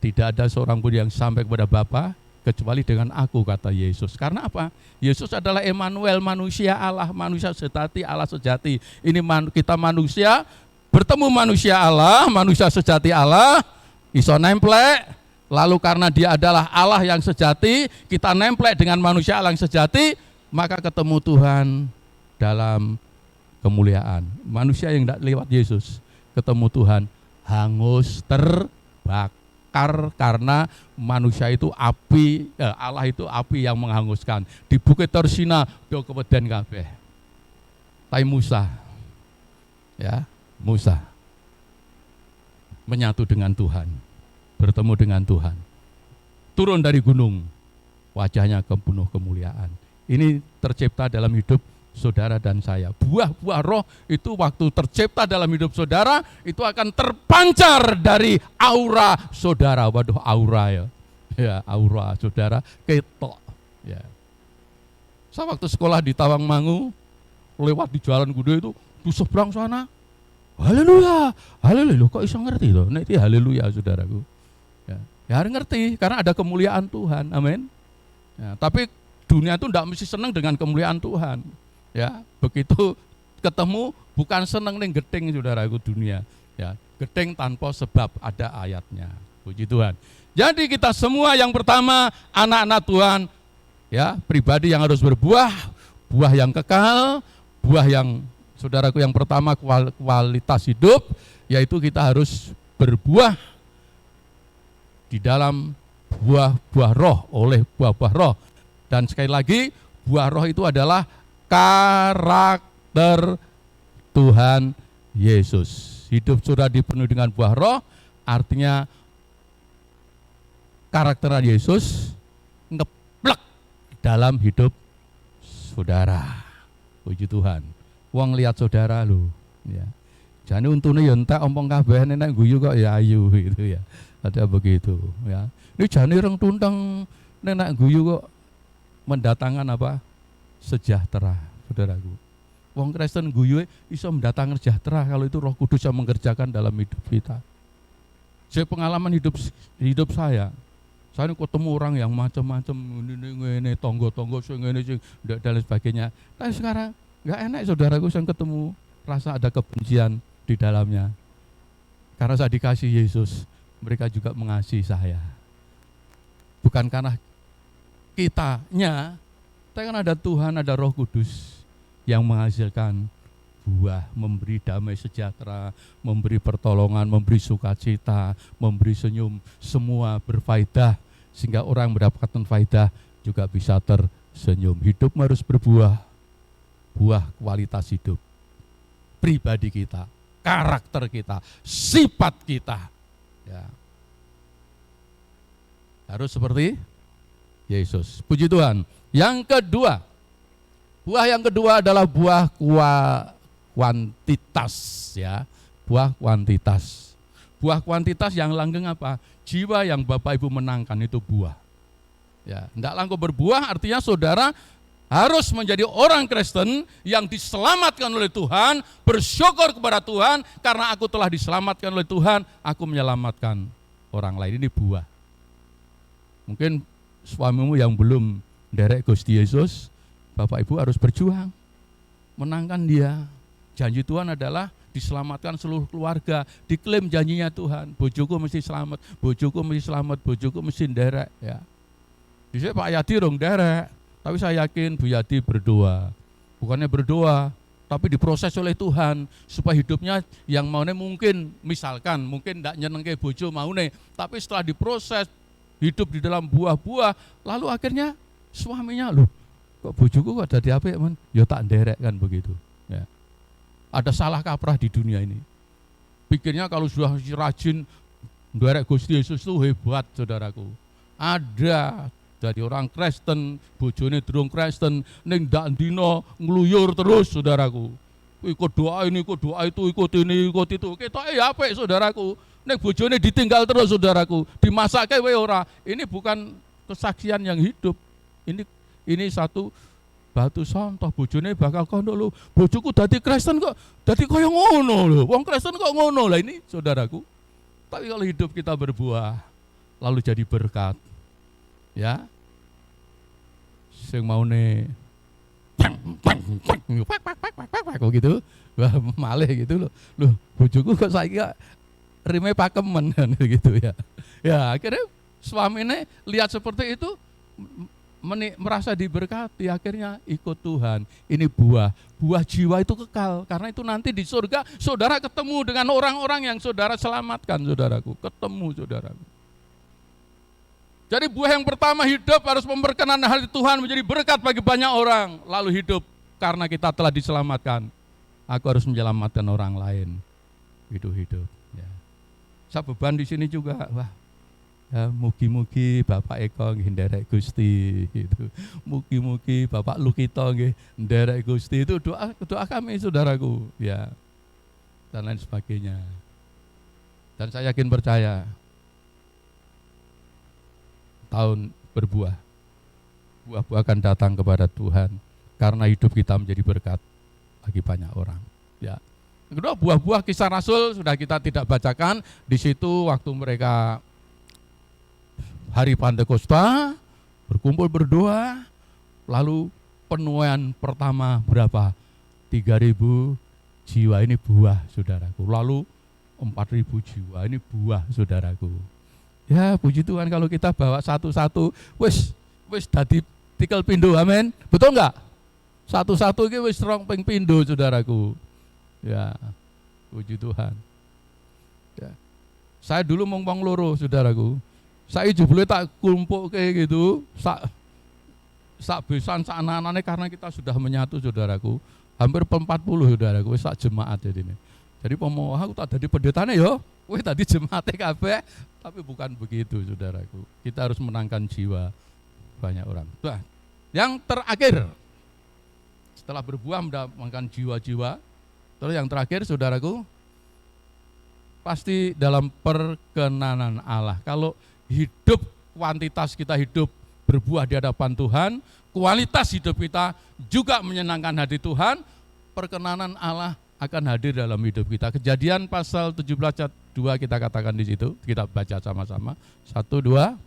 tidak ada seorang pun yang sampai kepada Bapa kecuali dengan aku, kata Yesus. Karena apa? Yesus adalah Emmanuel, manusia Allah, manusia sejati, Allah sejati. Ini kita manusia bertemu manusia Allah, manusia sejati Allah, iso nemplek. Lalu karena dia adalah Allah yang sejati, kita nemplek dengan manusia Allah yang sejati, maka ketemu Tuhan dalam kemuliaan. Manusia yang tidak lewat Yesus ketemu Tuhan hangus terbakar. Karena manusia itu api, Allah itu api yang menghanguskan. Di Bukit Torsina do keweden kabeh. Tai Musa Ya, Musa menyatu dengan Tuhan, bertemu dengan Tuhan. Turun dari gunung, wajahnya penuh kemuliaan. Ini tercipta dalam hidup saudara dan saya. Buah-buah roh itu waktu tercipta dalam hidup saudara, itu akan terpancar dari aura saudara. Waduh, aura ya. Ya, aura saudara ketok. Ya. Saya waktu sekolah di Tawangmangu, lewat di Jalan Gede itu, di seberang sana, haleluya, haleluya. Kok bisa ngerti loh? Nah, itu haleluya saudaraku. Ya harus ngerti, karena ada kemuliaan Tuhan, amin. Ya, tapi dunia itu tidak mesti senang dengan kemuliaan Tuhan. Ya, begitu ketemu bukan senang ning gedeng saudaraku dunia. Ya, gedeng tanpa sebab, ada ayatnya. Puji Tuhan. Jadi kita semua yang pertama anak-anak Tuhan, ya pribadi yang harus berbuah, buah yang kekal, buah yang saudaraku yang pertama kualitas hidup, yaitu kita harus berbuah di dalam buah-buah roh, oleh buah-buah roh. Dan sekali lagi, buah roh itu adalah karakter Tuhan Yesus. Hidup sudah dipenuhi dengan buah roh, artinya karakter Yesus ngeplek dalam hidup saudara. Puji Tuhan. Wong lihat saudara lu, ya. Jane untune ya entek ompong kabeh nek guyu kok ya ayu gitu ya. Ada begitu, ya. Ini jane reng tunteng nek guyu kok mendatangkan apa? Sejahtera, saudaraku. Wong Kristen guyu iso mendatangkan sejahtera kalau itu Roh Kudus yang mengerjakan dalam hidup kita. Saya pengalaman hidup saya ketemu orang yang macam-macam ini tonggo-tonggo ini dan sebagainya. Tapi sekarang nggak enak saudaraku, saya ketemu rasa ada kebencian di dalamnya. Karena saya dikasih Yesus, mereka juga mengasihi saya. Bukan karena kitanya, tapi kan ada Tuhan, ada Roh Kudus yang menghasilkan buah, memberi damai sejahtera, memberi pertolongan, memberi sukacita, memberi senyum, semua berfaedah sehingga orang mendapatkan faedah juga bisa tersenyum. Hidup harus berbuah, buah kualitas hidup, pribadi kita, karakter kita, sifat kita. Ya. Harus seperti Yesus. Puji Tuhan. Yang kedua, buah yang kedua adalah buah kuantitas, ya. Buah kuantitas. Buah kuantitas yang langgeng apa? Jiwa yang Bapak Ibu menangkan itu buah. Ya, enggak langkah berbuah artinya saudara harus menjadi orang Kristen yang diselamatkan oleh Tuhan, bersyukur kepada Tuhan karena aku telah diselamatkan oleh Tuhan, aku menyelamatkan orang lain. Ini buah. Mungkin suamimu yang belum derek Gusti Yesus, Bapak Ibu harus berjuang menangkan dia. Janji Tuhan adalah diselamatkan seluruh keluarga, diklaim janjinya Tuhan. Bojoku mesti selamat, bojoku mesti selamat, bojoku mesti derek, ya. Bisa Pak Yadi dong derek, tapi saya yakin Bu Yadi berdoa. Bukannya berdoa, tapi diproses oleh Tuhan supaya hidupnya yang maune mungkin misalkan mungkin tidak nyenengke bojo maune, tapi setelah diproses hidup di dalam buah-buah, lalu akhirnya suaminya loh, kok bojoku kok dadi apik men? Ya tak nderek kan begitu. Ya. Ada salah kaprah di dunia ini. Pikirnya kalau sudah rajin nderek Gusti Yesus itu hebat, saudaraku. Ada dari orang Kristen, bojone durung Kristen, ning ndak dina ngluyur terus, saudaraku. Ikut doa ini, ikut doa itu, ikut ini, ikut itu. Ketoke ya apik, saudaraku. Nek bojone ditinggal terus, saudaraku, dimasake wae ora. Ini bukan kesaksian yang hidup. Ini satu batu sontoh, bojone bakal kono lho. Bojoku dadi Kristen kok dadi kaya ngono lho. Wong Kristen kok ngono lah ini, saudaraku. Tapi kalau hidup kita berbuah lalu jadi berkat. Ya. Sing maune kok gitu. Wah, malih gitu loh. Loh, bojoku kok saiki rime pakemen kan gitu ya. Ya, akhirnya suaminya lihat seperti itu merasa diberkati, akhirnya ikut Tuhan. Ini buah jiwa itu kekal, karena itu nanti di surga saudara ketemu dengan orang-orang yang saudara selamatkan, saudaraku, ketemu saudaraku. Jadi buah yang pertama, hidup harus memperkenankan hati Tuhan, menjadi berkat bagi banyak orang, lalu hidup karena kita telah diselamatkan. aku harus menyelamatkan orang lain. Hidup. Ya. Saya beban di sini juga, wah, ya, mugi-mugi Bapak Eko nggih nderek Gusti gitu. Mugi-mugi Bapak Lukito nggih nderek Gusti. Itu doa kami saudaraku, ya. Dan lain sebagainya. Dan saya yakin percaya tahun berbuah. Buah-buah akan datang kepada Tuhan karena hidup kita menjadi berkat bagi banyak orang. Ya. Yang kedua, buah-buah Kisah Rasul sudah kita tidak bacakan. Di situ waktu mereka hari Pantekosta berkumpul berdoa, lalu penuaian pertama berapa? 3.000 jiwa, ini buah saudaraku. Lalu 4.000 jiwa, ini buah saudaraku. Ya puji Tuhan kalau kita bawa satu-satu, wis dadi tikel pindo, amin. Betul enggak? Satu-satu iki wis rong ping pindo saudaraku. Ya, puji Tuhan. Ya. Saya dulu mong loro saudaraku. Saya jebule tak kumpul kayak gitu, sak besan sak anak-anaknya karena kita sudah menyatu saudaraku. Hampir 40 saudaraku, wis sak jemaat ini. Jadi pemohon aku tak jadi pendetane yo, wis tadi jemaate kabeh, tapi bukan begitu saudaraku. Kita harus menangkan jiwa banyak orang. Nah, yang terakhir setelah berbuah mendapatkan jiwa-jiwa, terus yang terakhir saudaraku, pasti dalam perkenanan Allah. Kalau hidup kuantitas kita hidup berbuah di hadapan Tuhan, kualitas hidup kita juga menyenangkan hati Tuhan, perkenanan Allah akan hadir dalam hidup kita. Kejadian pasal 17 ayat 2 kita katakan di situ, kita baca sama-sama. 1, 2.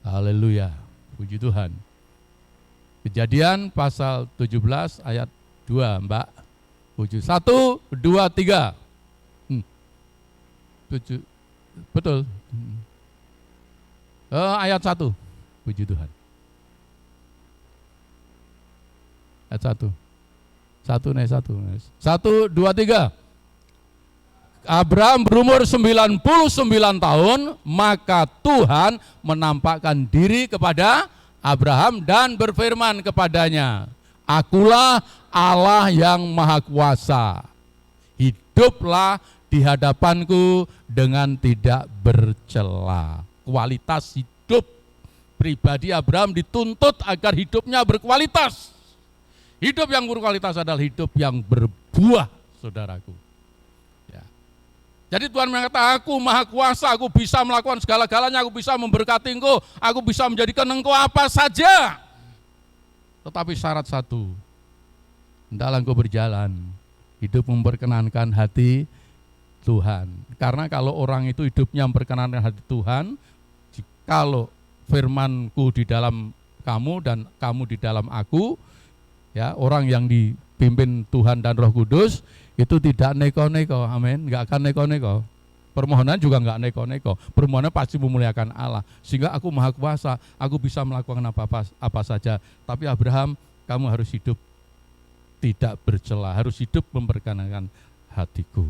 Haleluya, puji Tuhan. Kejadian pasal 17 ayat 2, Mbak. Puji. 1, 2, 3. Betul. Ayat 1. Puji Tuhan. Ayat 1. 1, 2, 3. Abraham berumur 99 tahun, maka Tuhan menampakkan diri kepada Abraham dan berfirman kepadanya, "Akulah Allah yang Maha Kuasa. Hiduplah di hadapanku dengan tidak bercela." Kualitas hidup pribadi Abraham dituntut agar hidupnya berkualitas. Hidup yang berkualitas adalah hidup yang berbuah, saudaraku. Ya. Jadi Tuhan mengatakan, aku Maha Kuasa, aku bisa melakukan segala-galanya, aku bisa memberkati engkau, aku bisa menjadikan engkau apa saja. Tetapi syarat satu, hendaklah engkau berjalan, hidup memperkenankan hati Tuhan. Karena kalau orang itu hidupnya memperkenankan hati Tuhan, kalau firman-Ku di dalam kamu dan kamu di dalam aku, ya, orang yang dipimpin Tuhan dan Roh Kudus itu tidak neko-neko, amin, nggak akan neko-neko. Permohonan juga nggak neko-neko. Permohonan pasti memuliakan Allah. Sehingga aku Maha Kuasa, aku bisa melakukan apa saja. Tapi Abraham, kamu harus hidup tidak bercela, harus hidup memperkenankan hatiku.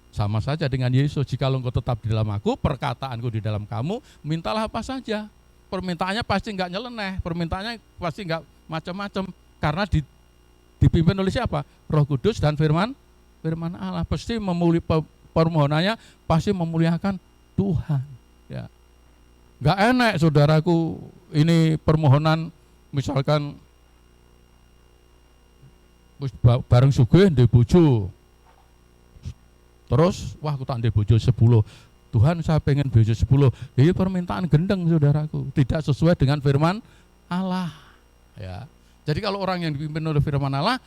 Sama saja dengan Yesus, jika engkau tetap di dalam aku, perkataanku di dalam kamu, mintalah apa saja. Permintaannya pasti nggak nyeleneh, permintaannya pasti nggak macam-macam. Karena dipimpin oleh siapa? Roh Kudus dan firman Allah. Pasti permohonannya pasti memuliakan Tuhan. Ya. Gak enak saudaraku, ini permohonan misalkan bareng sugih ndek bojo. Terus wah aku tak ndek bojo 10. Tuhan saya pengen bojo 10. Ini permintaan gendeng saudaraku, tidak sesuai dengan firman Allah. Ya. Jadi kalau orang yang dipimpin oleh firman Allah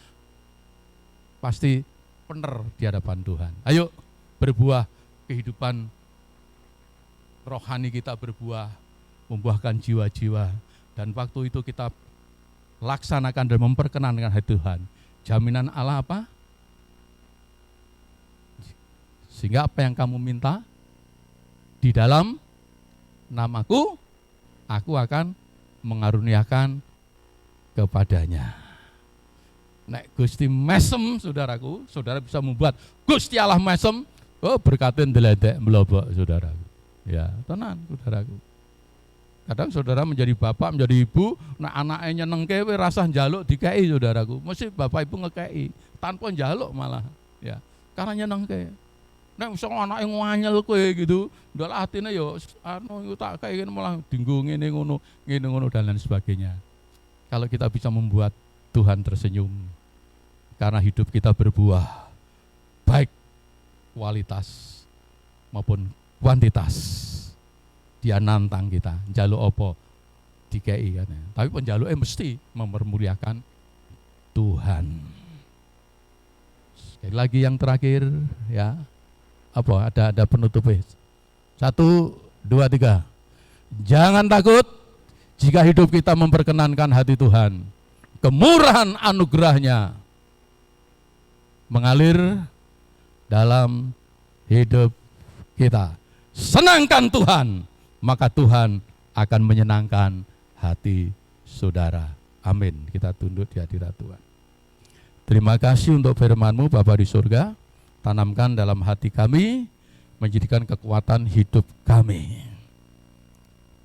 pasti benar di hadapan Tuhan. Ayo berbuah, kehidupan rohani kita berbuah, membuahkan jiwa-jiwa, dan waktu itu kita laksanakan dan memperkenankan hati Tuhan. Jaminan Allah apa? Sehingga apa yang kamu minta di dalam namaku, aku akan mengaruniakan kepadanya. Nek Gusti mesem saudaraku, saudara bisa membuat Gusti Allah mesem, oh berkatin deledek melobok saudaraku. Ya, tenan saudaraku. Kadang saudara menjadi bapak, menjadi ibu, nah anaknya nyenengke rasa njaluk dikei saudaraku. Mesti bapak ibu ngekei, tanpa njaluk malah. Ya, karena nyenengke. Nek iso anake nganyel kowe gitu, ndol atine yo anu tak kei malah dinggo ngene ngono dan lain sebagainya. Kalau kita bisa membuat Tuhan tersenyum karena hidup kita berbuah baik kualitas maupun kuantitas. Dia nantang kita, njaluk apa dikei kan. Tapi penjaluknya mesti mempermuliakan Tuhan. Sekali lagi yang terakhir ya. Apa? Ada penutupnya. 1, 2, 3. Jangan takut jika hidup kita memperkenankan hati Tuhan. Kemurahan anugerahnya mengalir dalam hidup kita. Senangkan Tuhan, maka Tuhan akan menyenangkan hati saudara. Amin. Kita tunduk di hadirat Tuhan. Terima kasih untuk firman-Mu Bapa di surga. Tanamkan dalam hati kami, menjadikan kekuatan hidup kami.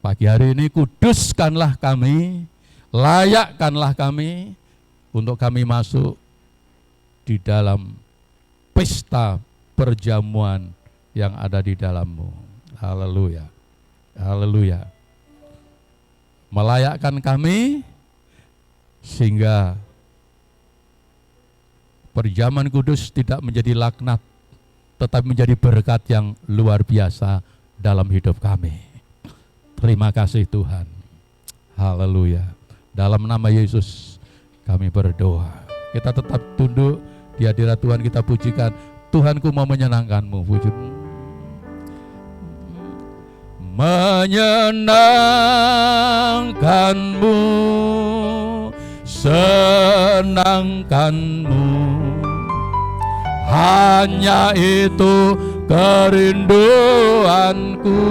Pagi hari ini kuduskanlah kami, layakkanlah kami, untuk kami masuk di dalam pesta perjamuan yang ada di dalam-Mu. Haleluya. Haleluya. Melayakkan kami sehingga perjamuan kudus tidak menjadi laknat, tetapi menjadi berkat yang luar biasa dalam hidup kami. Terima kasih Tuhan. Haleluya. Dalam nama Yesus kami berdoa. Kita tetap tunduk di hadirat Tuhan, kita pujikan. Tuhanku mau menyenangkan-Mu. Puji. Menyenangkan-Mu, senangkan-Mu, hanya itu kerinduanku.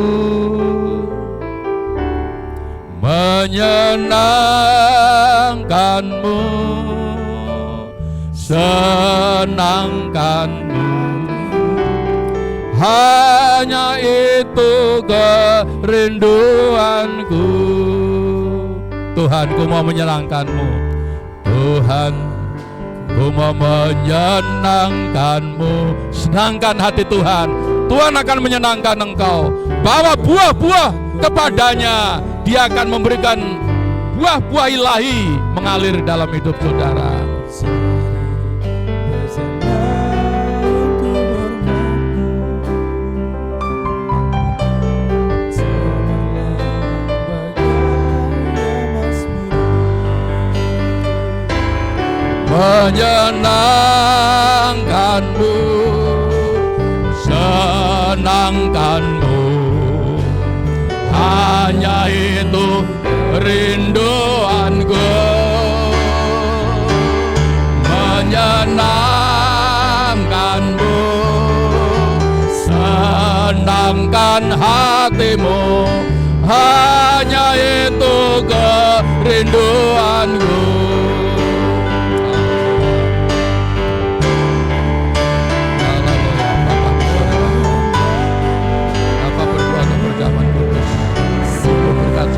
Menyenangkan-Mu, senangkan-Mu, hanya itu kerinduanku. Tuhanku mau menyenangkan-Mu. Tuhan, ku mau menyenangkan-Mu. Senangkan hati Tuhan. Tuhan akan menyenangkan engkau. Bawa buah-buah kepadanya. Dia akan memberikan buah-buah ilahi mengalir dalam hidup saudara. Menyenangkan-Mu, senangkan-Mu, hanya itu rinduanku. Menyenangkan-Mu, senangkan hatimu, hanya itu kerinduanku.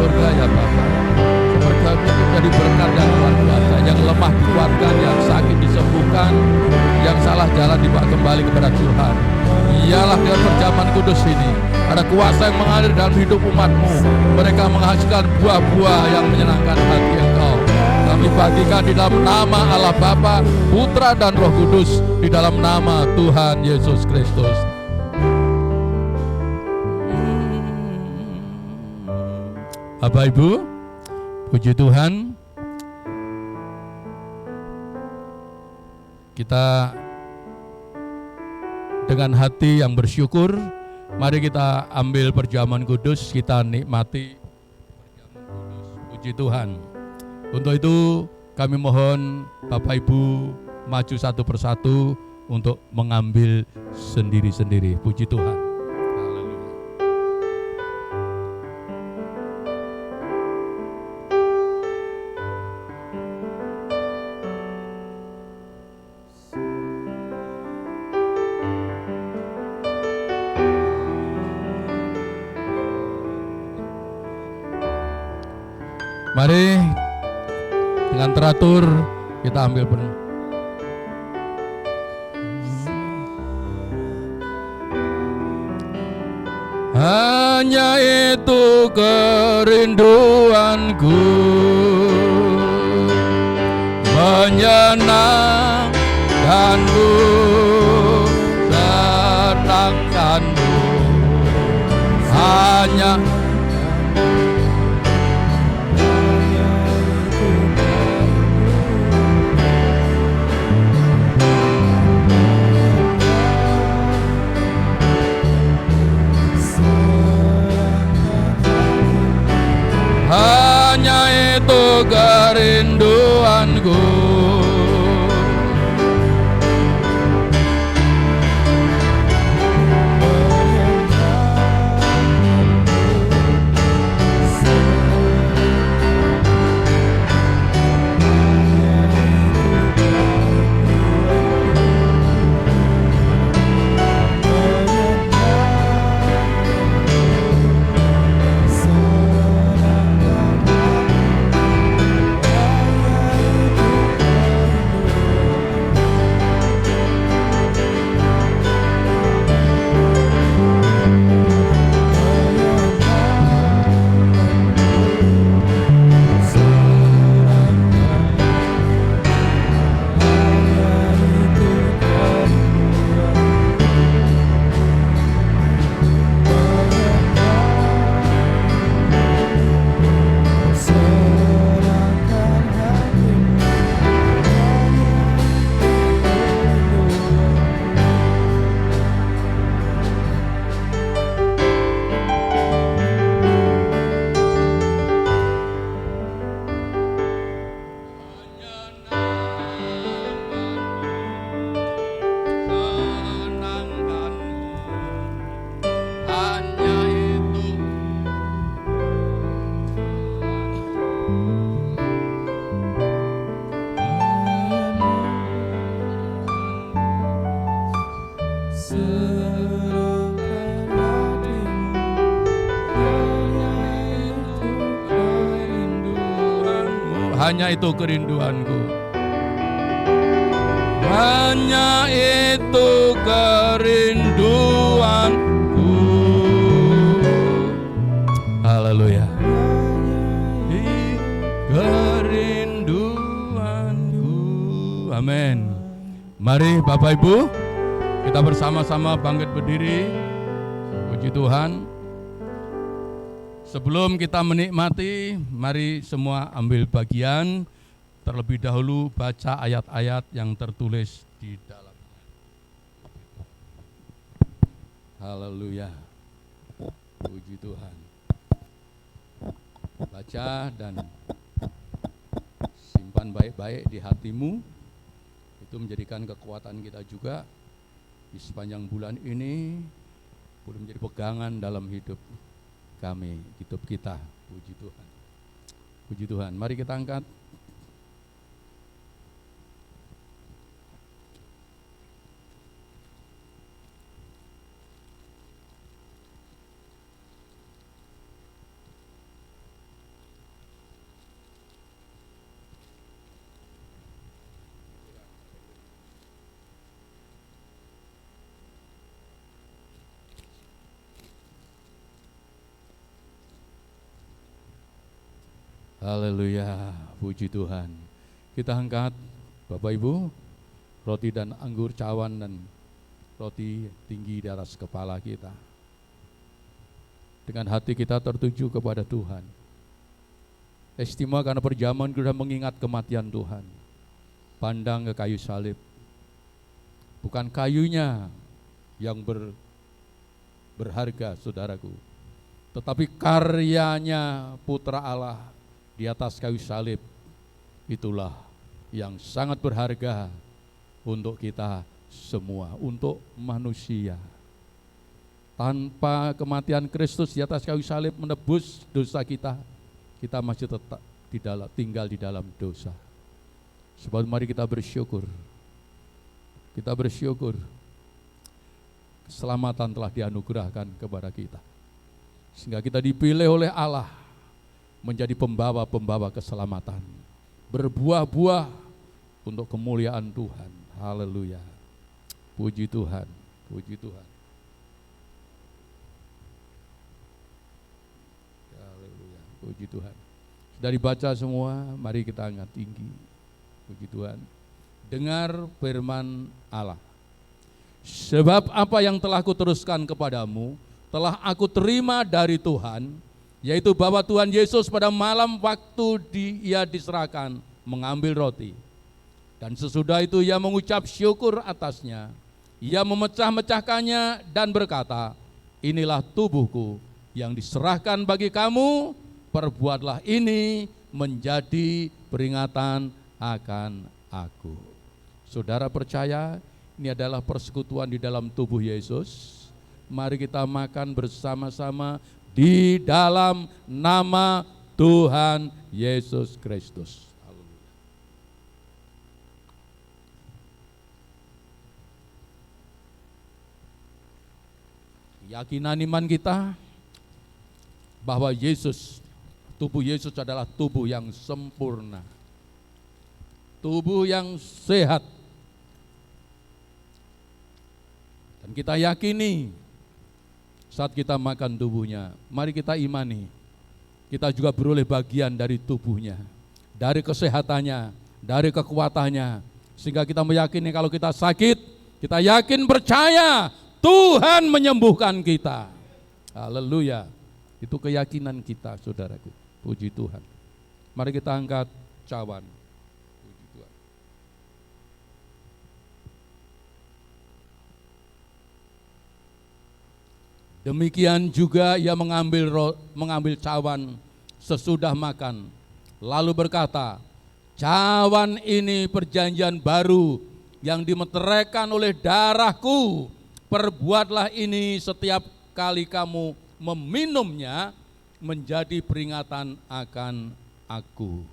Surga ya Bapa, surga itu menjadi berkat yang luar biasa. Yang lemah dikuatkan, yang sakit disembuhkan, yang salah jalan dibawa kembali kepada Tuhan. Ialah dengan perjamuan kudus ini ada kuasa yang mengalir dalam hidup umat-Mu. Mereka menghasilkan buah-buah yang menyenangkan hati Engkau. Kami bagikan di dalam nama Allah Bapa, Putra dan Roh Kudus, di dalam nama Tuhan Yesus Kristus. Bapak Ibu, puji Tuhan, kita dengan hati yang bersyukur, mari kita ambil perjamuan kudus, kita nikmati perjamuan kudus. Puji Tuhan. Untuk itu kami mohon Bapak Ibu maju satu persatu untuk mengambil sendiri-sendiri. Puji Tuhan. Mari dengan teratur kita ambil penuh. Hanya itu kerinduanku, menyenangkanku, senangkanmu. Hanya itu kerinduanku. Hanya itu kerinduanku. Hanya itu kerinduanku. Haleluya. Kerinduanku. Amin. Mari Bapak Ibu, kita bersama-sama bangkit berdiri. Puji Tuhan. Sebelum kita menikmati, mari semua ambil bagian. Terlebih dahulu baca ayat-ayat yang tertulis di dalamnya. Haleluya. Puji Tuhan. Baca dan simpan baik-baik di hatimu. Itu menjadikan kekuatan kita juga di sepanjang bulan ini, boleh menjadi pegangan dalam hidup kami, hidup kita. Puji Tuhan. Puji Tuhan. Mari kita angkat. Haleluya, puji Tuhan. Kita angkat Bapak Ibu, roti dan anggur cawan dan roti tinggi di atas kepala kita. Dengan hati kita tertuju kepada Tuhan. Istimewa karena perjamuan kita mengingat kematian Tuhan. Pandang ke kayu salib. Bukan kayunya yang berharga, saudaraku, tetapi karyanya Putra Allah di atas kayu salib, itulah yang sangat berharga untuk kita semua, untuk manusia. Tanpa kematian Kristus di atas kayu salib menebus dosa kita, kita masih tetap tinggal di dalam dosa. Sebab mari kita bersyukur. Kita bersyukur keselamatan telah dianugerahkan kepada kita, sehingga kita dipilih oleh Allah menjadi pembawa-pembawa keselamatan, berbuah-buah untuk kemuliaan Tuhan. Haleluya. Puji Tuhan, puji Tuhan. Haleluya, puji Tuhan. Sudah dibaca semua, mari kita angkat tinggi. Puji Tuhan. Dengar firman Allah. Sebab apa yang telah kuteruskan kepadamu, telah aku terima dari Tuhan, yaitu bahwa Tuhan Yesus pada malam waktu ia diserahkan mengambil roti. Dan sesudah itu ia mengucap syukur atasnya. Ia memecah-mecahkannya dan berkata, inilah tubuhku yang diserahkan bagi kamu, perbuatlah ini menjadi peringatan akan aku. Saudara percaya ini adalah persekutuan di dalam tubuh Yesus. Mari kita makan bersama-sama di dalam nama Tuhan Yesus Kristus. Keyakinan iman kita bahwa tubuh Yesus adalah tubuh yang sempurna, tubuh yang sehat. Dan kita yakini saat kita makan tubuhnya, mari kita imani, kita juga beroleh bagian dari tubuhnya, dari kesehatannya, dari kekuatannya, sehingga kita meyakini kalau kita sakit, kita yakin percaya Tuhan menyembuhkan kita. Haleluya. Itu keyakinan kita, saudaraku. Puji Tuhan. Mari kita angkat cawan. Puji Tuhan. Demikian juga ia mengambil cawan sesudah makan, lalu berkata, cawan ini perjanjian baru yang dimeteraikan oleh darahku. Perbuatlah ini setiap kali kamu meminumnya menjadi peringatan akan aku.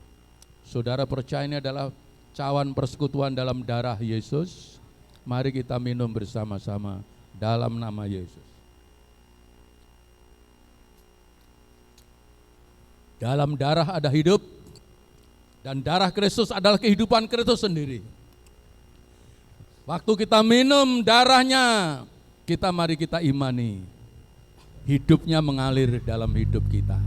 Saudara percaya ini adalah cawan persekutuan dalam darah Yesus. Mari kita minum bersama-sama dalam nama Yesus. Dalam darah ada hidup, dan darah Kristus adalah kehidupan Kristus sendiri. Waktu kita minum darahnya, mari kita imani, hidupnya mengalir dalam hidup kita.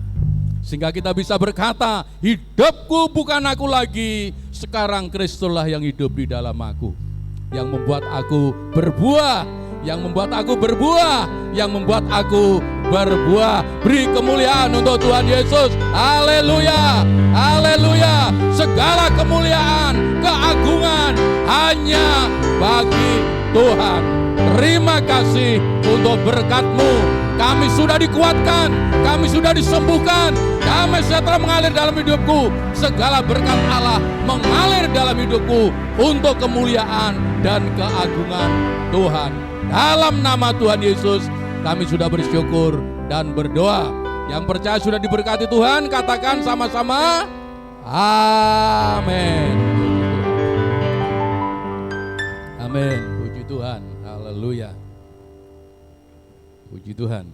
Sehingga kita bisa berkata, hidupku bukan aku lagi, sekarang Kristuslah yang hidup di dalam aku. Yang membuat aku berbuah, yang membuat aku berbuah, yang membuat aku berbuah. Beri kemuliaan untuk Tuhan Yesus. Haleluya, haleluya. Segala kemuliaan, keagungan hanya bagi Tuhan. Terima kasih untuk berkat-Mu. Kami sudah dikuatkan, kami sudah disembuhkan, damai sejahtera mengalir dalam hidupku. Segala berkat Allah mengalir dalam hidupku untuk kemuliaan dan keagungan Tuhan. Dalam nama Tuhan Yesus kami sudah bersyukur dan berdoa. Yang percaya sudah diberkati Tuhan, katakan sama-sama amin. Amin. Puji Tuhan. Haleluya. Puji Tuhan.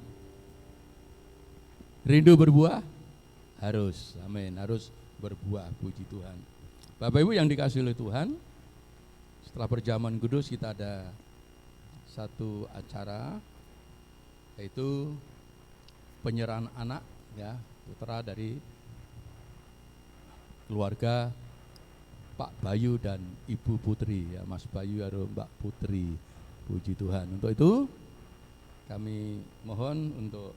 Rindu berbuah? Harus. Amin. Harus berbuah. Puji Tuhan. Bapak Ibu yang dikasihi oleh Tuhan, setelah perjamuan kudus kita ada satu acara, yaitu penyerahan anak, ya, putra dari keluarga Pak Bayu dan Ibu Putri, ya, Mas Bayu atau Mbak Putri. Puji Tuhan. Untuk itu kami mohon untuk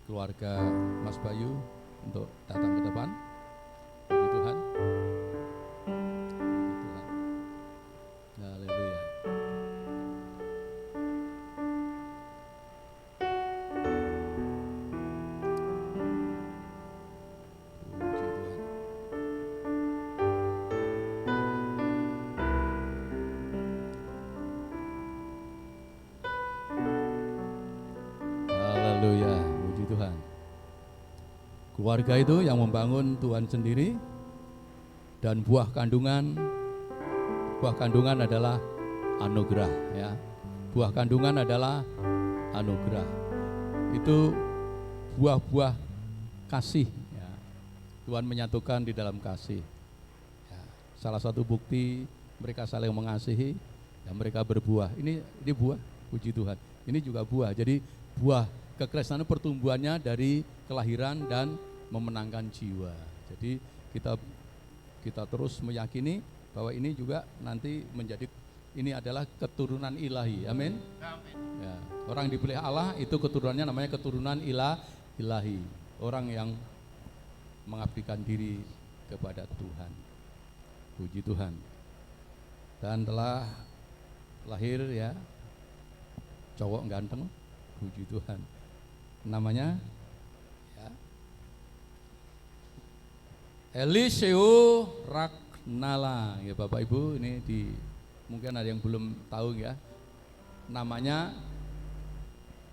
keluarga Mas Bayu untuk datang ke depan. Puji Tuhan. Puji Tuhan. Haleluya. Haleluya, puji Tuhan. Keluarga itu yang membangun Tuhan sendiri, dan buah kandungan adalah anugerah, ya. Buah kandungan adalah anugerah. Itu buah-buah kasih, ya. Tuhan menyatukan di dalam kasih. Ya, salah satu bukti mereka saling mengasihi, dan mereka berbuah. Ini buah, puji Tuhan. Ini juga buah. Jadi buah kekristenan pertumbuhannya dari kelahiran dan memenangkan jiwa. Jadi kita terus meyakini bahwa ini juga nanti menjadi, ini adalah keturunan ilahi. Amin. Ya, orang dipilih Allah itu keturunannya namanya keturunan ilahi. Orang yang mengabdikan diri kepada Tuhan. Puji Tuhan. Dan telah lahir ya cowok ganteng, puji Tuhan. Namanya ya, Eliseo Ragnala. Ya Bapak Ibu, ini mungkin ada yang belum tahu ya. Namanya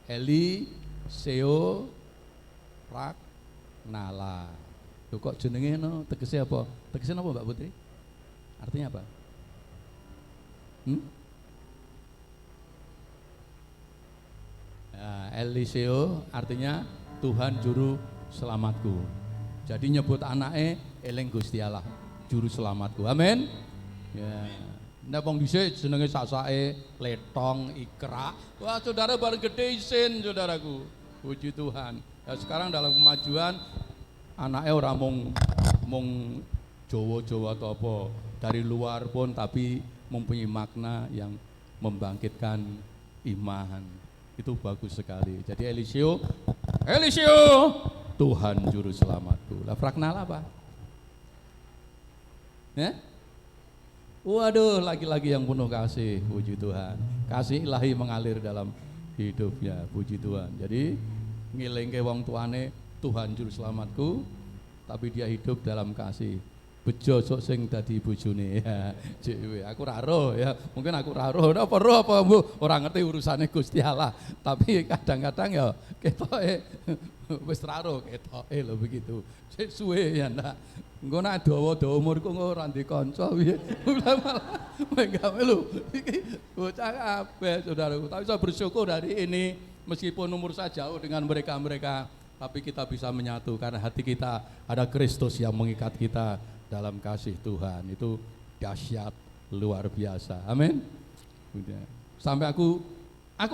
Eliseo Ragnala. Loh kok jenenge no, tegesnya apa? Tegesnya apa Mbak Putri? Artinya apa? Nah, Eliseo artinya Tuhan juru selamatku. Jadi nyebut anake eling Gusti Allah, juru selamatku. Amin. Ya. Nek wong dhisik jenenge sak-sake Letong, Ikra. Wah, saudara bareng gede isin, saudaraku. Puji Tuhan. Ya, sekarang dalam kemajuan anaknya orang mung Jawa-Jawa atau apa dari luar pun, tapi mempunyai makna yang membangkitkan iman. Itu bagus sekali. Jadi Eliseo Tuhan juru selamatku. Lah Ragnala apa? Ya? Waduh, laki-laki yang penuh kasih, puji Tuhan. Kasih ilahi mengalir dalam hidupnya, puji Tuhan. Jadi ngilingke wong tuane Tuhan juru selamatku, tapi dia hidup dalam kasih. Bejo sok sing dadi bojone ya. Aku ra roh ya. Mungkin aku ra roh. Apa roh apa Bu? Ora ngerti urusane Gusti Allah. Tapi kadang-kadang ya ketoke wis ra roh ketoke lho begitu. Sik suwe ya ndak. Engko nek dawa-dawa umurku ora ndek kanca piye. Malah gawe lho. Iki bocah kabeh saudaraku. Tapi saya bersyukur dari ini meskipun umur saya jauh dengan mereka-mereka, tapi kita bisa menyatu karena hati kita ada Kristus yang mengikat kita dalam kasih Tuhan. Itu dahsyat luar biasa. Amin. Sampai aku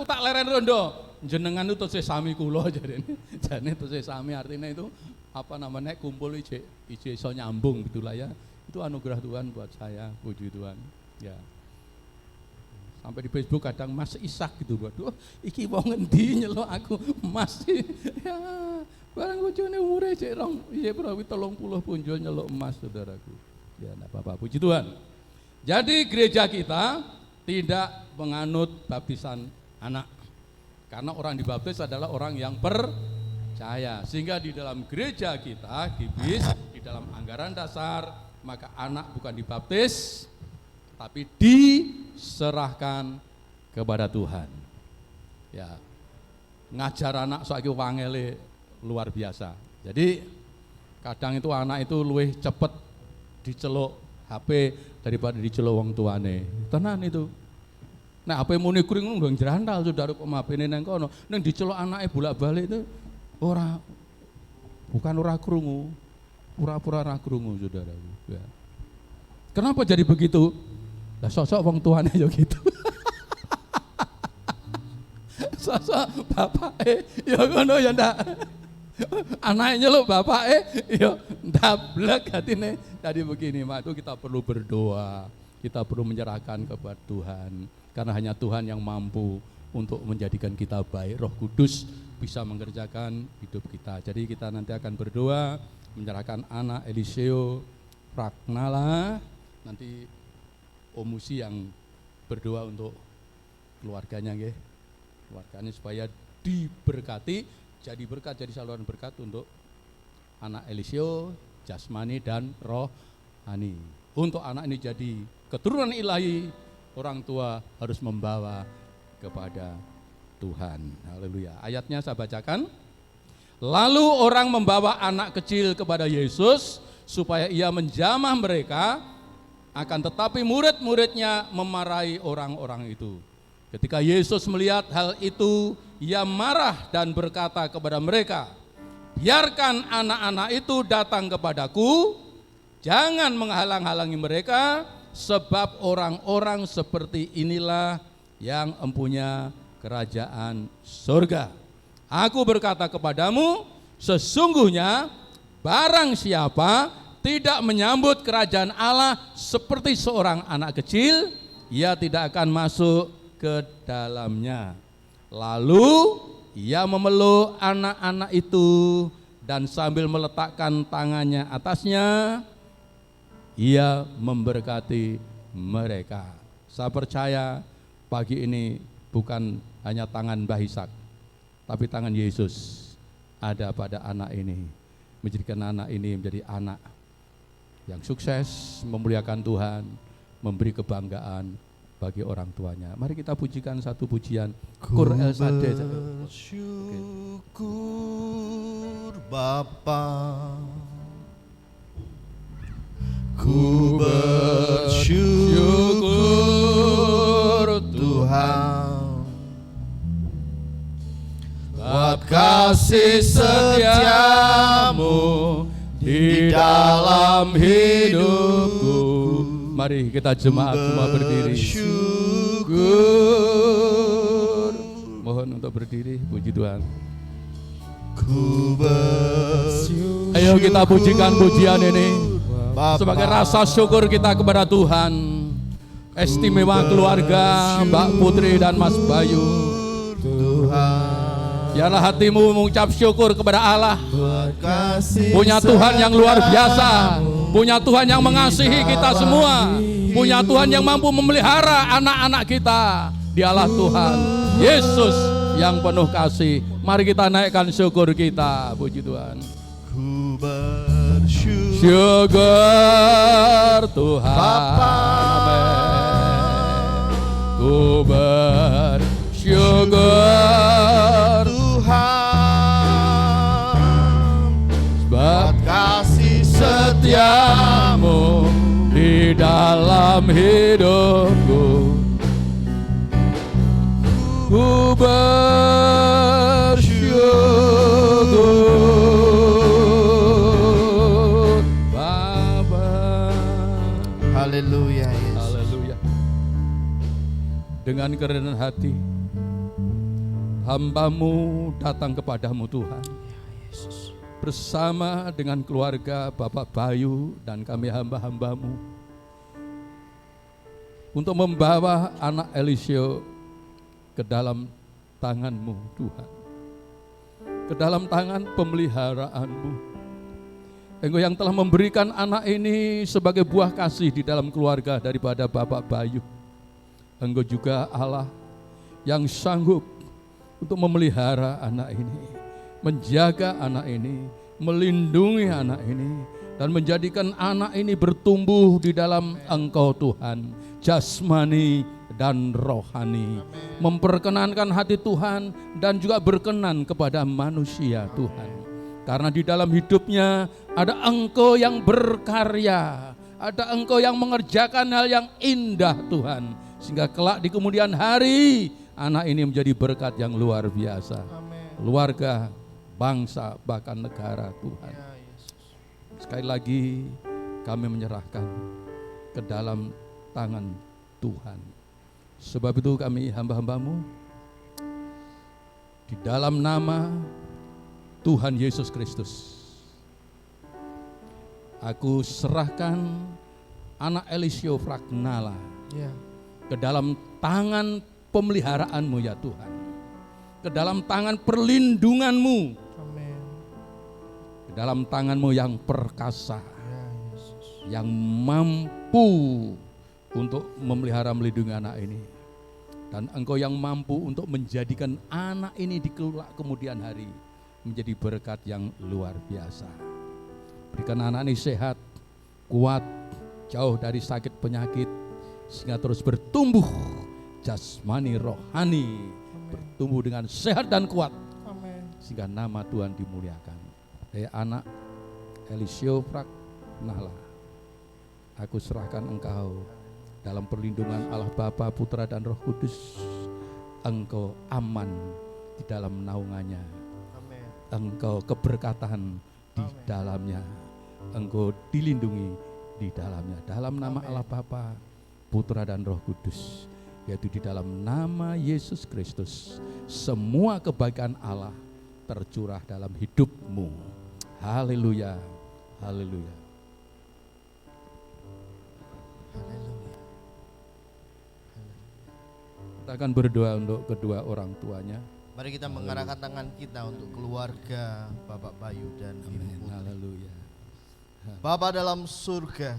tak leren rondo jenengan itu tesih sami kula jarene. Jane tesih sami artinya itu apa namanya, kumpul ije iso nyambung gitulah ya. Itu anugerah Tuhan buat saya, puji Tuhan. Ya. Sampai di Facebook kadang Mas Ishak gitu, waduh iki wong ngendi nyeluk aku Mas. Ya, barang bojone umure cek rong iya prawi 30 punjul nyeluk emas saudaraku. Ya enggak apa-apa, puji Tuhan. Jadi gereja kita tidak menganut baptisan anak. Karena orang dibaptis adalah orang yang percaya. Sehingga di dalam gereja kita, GIBIS, di dalam anggaran dasar, maka anak bukan dibaptis tapi diserahkan kepada Tuhan. Ya. Ngajar anak saiki wangele luar biasa. Jadi kadang itu anak itu luwih cepet diceluk HP daripada diceluk wong tuane. Tenan itu. Nah HP muni kuring ngundang jerantal saudara kok HP-ne nang kono. Ning diceluk anake bolak-balik itu bukan ora krungu. Pura-pura ora krungu saudara. Ya. Kenapa jadi begitu? Lah sosok wong tuane ya gitu. Sosok bapake ya ngono ya ndak. Anaknya nyeluk bapake ya ndablek hatine. Jadi begini, maka kita perlu berdoa. Kita perlu menyerahkan kepada Tuhan. Karena hanya Tuhan yang mampu untuk menjadikan kita baik. Roh Kudus bisa mengerjakan hidup kita. Jadi kita nanti akan berdoa menyerahkan anak Eliseo Ragnala. Nanti Om Musi yang berdoa untuk keluarganya nggih. Keluarganya supaya diberkati, jadi berkat, jadi saluran berkat untuk anak Eliseo, jasmani dan rohani. Untuk anak ini jadi keturunan ilahi, orang tua harus membawa kepada Tuhan. Haleluya. Ayatnya saya bacakan. Lalu orang membawa anak kecil kepada Yesus supaya ia menjamah mereka, akan tetapi murid-muridnya memarahi orang-orang itu. Ketika Yesus melihat hal itu, ia marah dan berkata kepada mereka, biarkan anak-anak itu datang kepadaku, jangan menghalang-halangi mereka, sebab orang-orang seperti inilah yang empunya kerajaan surga. Aku berkata kepadamu, sesungguhnya barang siapa tidak menyambut kerajaan Allah seperti seorang anak kecil, ia tidak akan masuk ke dalamnya. Lalu ia memeluk anak-anak itu dan sambil meletakkan tangannya atasnya, ia memberkati mereka. Saya percaya pagi ini bukan hanya tangan Mbah Ishak, tapi tangan Yesus ada pada anak ini, menjadikan anak ini menjadi anak yang sukses, memuliakan Tuhan, memberi kebanggaan bagi orang tuanya. Mari kita pujikan satu pujian Kur El Sade. Bersyukur Bapa, ku bersyukur Tuhan, buat kasih setiamu di dalam hidupku. Mari kita jemaat semua berdiri. Bersyukur. Mohon untuk berdiri, puji Tuhan. Ku bersyukur. Ayo kita pujikan pujian ini Bapa, sebagai rasa syukur kita kepada Tuhan. Istimewa keluarga Mbak Putri dan Mas Bayu. Tuhan, Biarlah hatimu mengucap syukur kepada Allah. kasih Punya Tuhan yang luar biasa, punya Tuhan yang mengasihi kita semua, punya Tuhan yang mampu memelihara anak-anak kita. Dialah Tuhan Yesus yang penuh kasih. Mari kita naikkan syukur kita, puji Tuhan. ku bersyukur Syukur Tuhan, Bapa. amin. Ku bersyukur Tuhan, sebab kasih setiamu di dalam hidupku. Ku bersyukur Bapa. Haleluya Yesus. Haleluya. Dengan kerendahan hati hamba-Mu datang kepadamu Tuhan, bersama dengan keluarga Bapak Bayu dan kami hamba-hamba-Mu, untuk membawa anak Eliseo ke dalam tangan-Mu Tuhan, ke dalam tangan pemeliharaan-Mu. Engkau yang telah memberikan anak ini sebagai buah kasih di dalam keluarga daripada Bapak Bayu. Engkau juga Allah yang sanggup untuk memelihara anak ini, menjaga anak ini, melindungi anak ini, dan menjadikan anak ini bertumbuh di dalam Engkau Tuhan, jasmani dan rohani, memperkenankan hati Tuhan dan juga berkenan kepada manusia Tuhan. Karena di dalam hidupnya ada Engkau yang berkarya, ada Engkau yang mengerjakan hal yang indah Tuhan, sehingga kelak di kemudian hari anak ini menjadi berkat yang luar biasa. Keluarga, bangsa, bahkan negara Tuhan. Sekali lagi kami menyerahkan ke dalam tangan Tuhan. Sebab itu kami hamba-hamba-Mu, di dalam nama Tuhan Yesus Kristus, aku serahkan anak Eliseo Fragnala ke dalam tangan pemeliharaan-Mu ya Tuhan, ke dalam tangan perlindungan-Mu, ke dalam tangan-Mu yang perkasa, yang mampu untuk memelihara melindungi anak ini. Dan Engkau yang mampu untuk menjadikan anak ini di kemudian hari menjadi berkat yang luar biasa. Berikan anak ini sehat, kuat, jauh dari sakit penyakit, sehingga terus bertumbuh jasmani rohani, bertumbuh dengan sehat dan kuat, sehingga nama Tuhan dimuliakan. Anak Eliseo Fragnala, aku serahkan Engkau dalam perlindungan Allah Bapa, Putra dan Roh Kudus. Engkau aman di dalam naungannya. Engkau keberkatan di dalamnya, Engkau dilindungi di dalamnya. Dalam nama Allah Bapa, Putra dan Roh Kudus, yaitu di dalam nama Yesus Kristus, semua kebaikan Allah tercurah dalam hidupmu. Haleluya, haleluya. Kita akan berdoa untuk kedua orang tuanya. Mari kita mengarahkan tangan kita untuk keluarga Bapak Bayu dan Ibu Putri. Haleluya. Bapa dalam surga,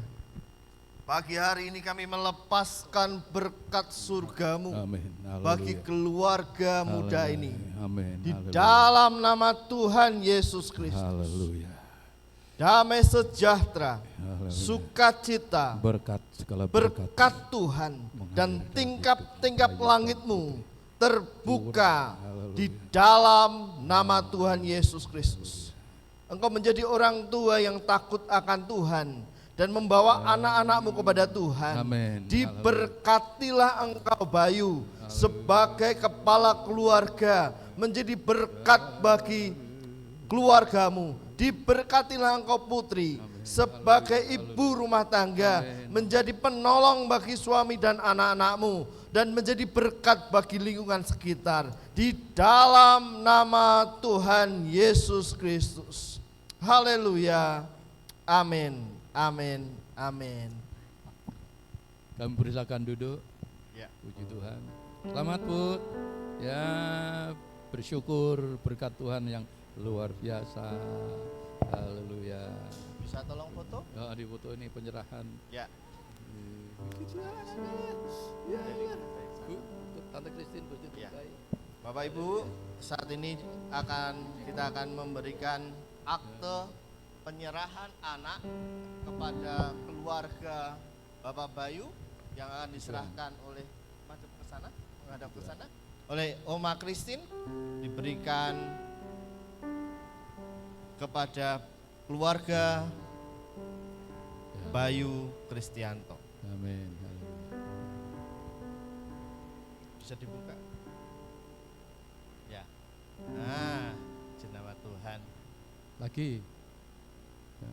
pagi hari ini kami melepaskan berkat surgamu Amin. bagi keluarga muda ini. Amin. Di dalam nama Tuhan Yesus Kristus. Haleluya. Damai sejahtera, Haleluya. sukacita, Berkat segala berkat. berkat Tuhan dan tingkap-tingkap langitmu terbuka di dalam nama Tuhan Yesus Kristus. Engkau menjadi orang tua yang takut akan Tuhan dan membawa anak-anakmu kepada Tuhan. Amin. Diberkatilah engkau Bayu sebagai kepala keluarga, menjadi berkat bagi keluargamu. Diberkatilah engkau Putri sebagai ibu rumah tangga, menjadi penolong bagi suami dan anak-anakmu, dan menjadi berkat bagi lingkungan sekitar. Di dalam nama Tuhan Yesus Kristus. Haleluya. Amin. Amin. Amin. Kami persilakan duduk. Ya. Puji Tuhan. Selamat Put. Ya, bersyukur berkat Tuhan yang luar biasa. Haleluya. Bisa tolong foto? Ya, di foto ini penyerahan. Ya. Bu, Tante Christine bersyukur. Ya. Bapak Ibu, saat ini kita akan memberikan akte penyerahan anak kepada keluarga Bapak Bayu yang akan diserahkan oleh menghadap ke sana oleh Oma Christine, diberikan kepada keluarga Bayu Kristianto. Amin. Bisa dibuka? Ya. Nah, jenama Tuhan. Lagi. Ya.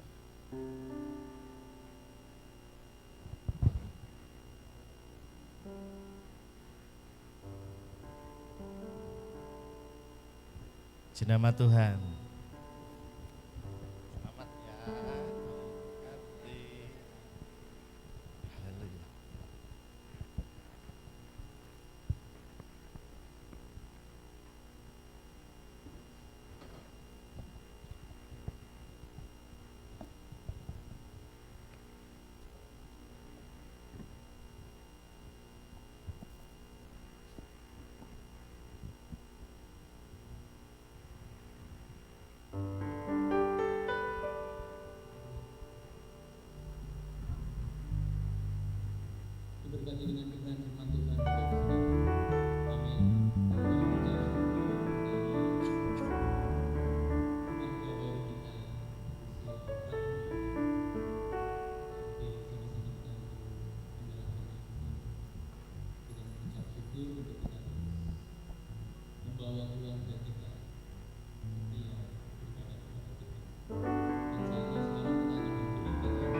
Jenama Tuhan. Selamat ya. Haleluya. Diberkati dengan kebenaran firman Tuhan. Amin. Membawa keluarga kita dia beribadah kepada kita. Dan saya sekarang kita akan memberikan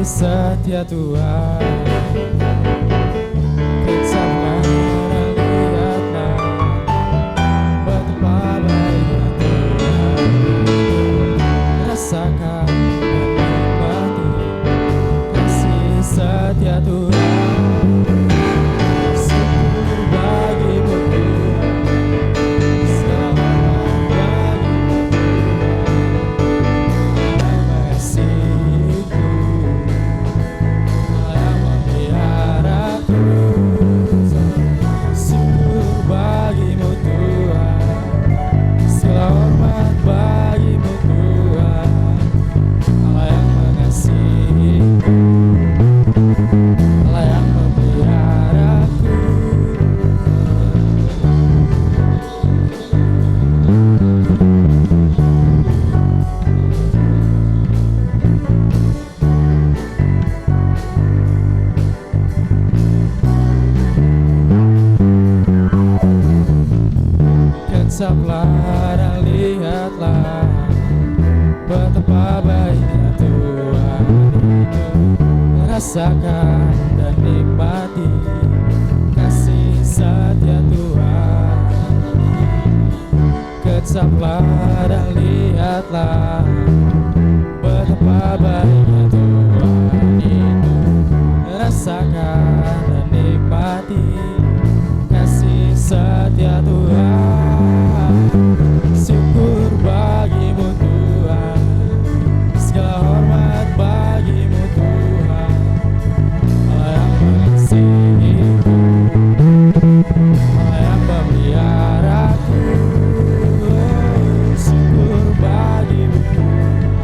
setia Tuhan. Kesabaran lihatlah betapa baiknya Tuhan. Rasakan dan nikmati kasih setia Tuhan. Syukur bagi Tuhan, selamat bagi Tuhan. Terima kasih Kesaplah dan lihatlah betapa baiknya Tuhan itu. Rasakan dan nikmati kasih setia Tuhan. Kesaplah dan lihatlah betapa baiknya Tuhan itu. Rasakan dan nikmati kasih setia Tuhan. Syukur bagimu Tuhan, segala hormat bagimu Tuhan, Allah yang mengasihiku, Allah yang memeliharaku. Syukur bagimu Tuhan,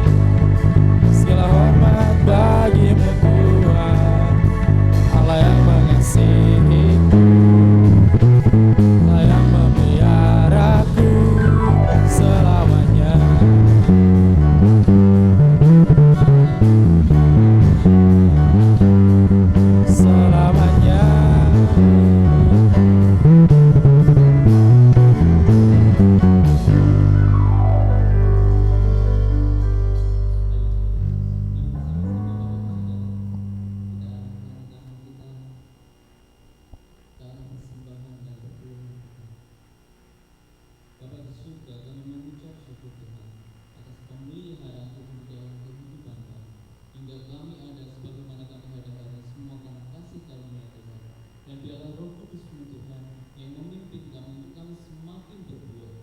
segala hormat bagimu Tuhan, Allah yang mengasihiku, Allah yang memeliharaku selamanya. Selamanya. Bapak di surga, kami mengucap syukur Tuhan atas pemeliharaan Tuhan di dalam kehidupan kami, hingga kami ada sebagaimana kami ada hari semua karena kasih karunia Tuhan. Dan biarlah Roh Kudus-Mu Tuhan yang memimpin kami untuk kami semakin berbuah.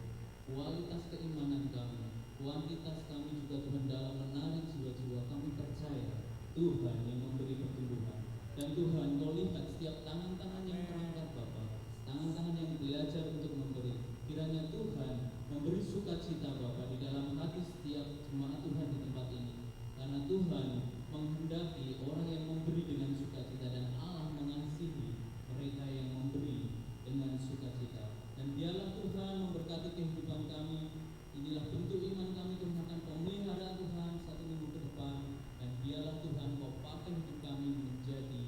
Kualitas keimanan kami, kuantitas kami juga Tuhan dalam menarik jiwa-jiwa kami percaya Tuhan yang memberi pertumbuhan. Dan Tuhan, Kau lihat setiap tangan-tangan yang terangkat Bapak, tangan-tangan yang belajar untuk memberi. Kiranya Tuhan memberi sukacita Bapa di dalam hati setiap jemaat Tuhan di tempat ini. Karena Tuhan menghendaki orang yang memberi dengan sukacita, dan Allah mengasihi mereka yang memberi dengan sukacita. Dan biarlah Tuhan memberkati kehidupan kami. Inilah bentuk iman kami Tuhan akan pemeliharaan Tuhan satu minggu ke depan. Dan biarlah Tuhan Kau pakai hidup kami menjadi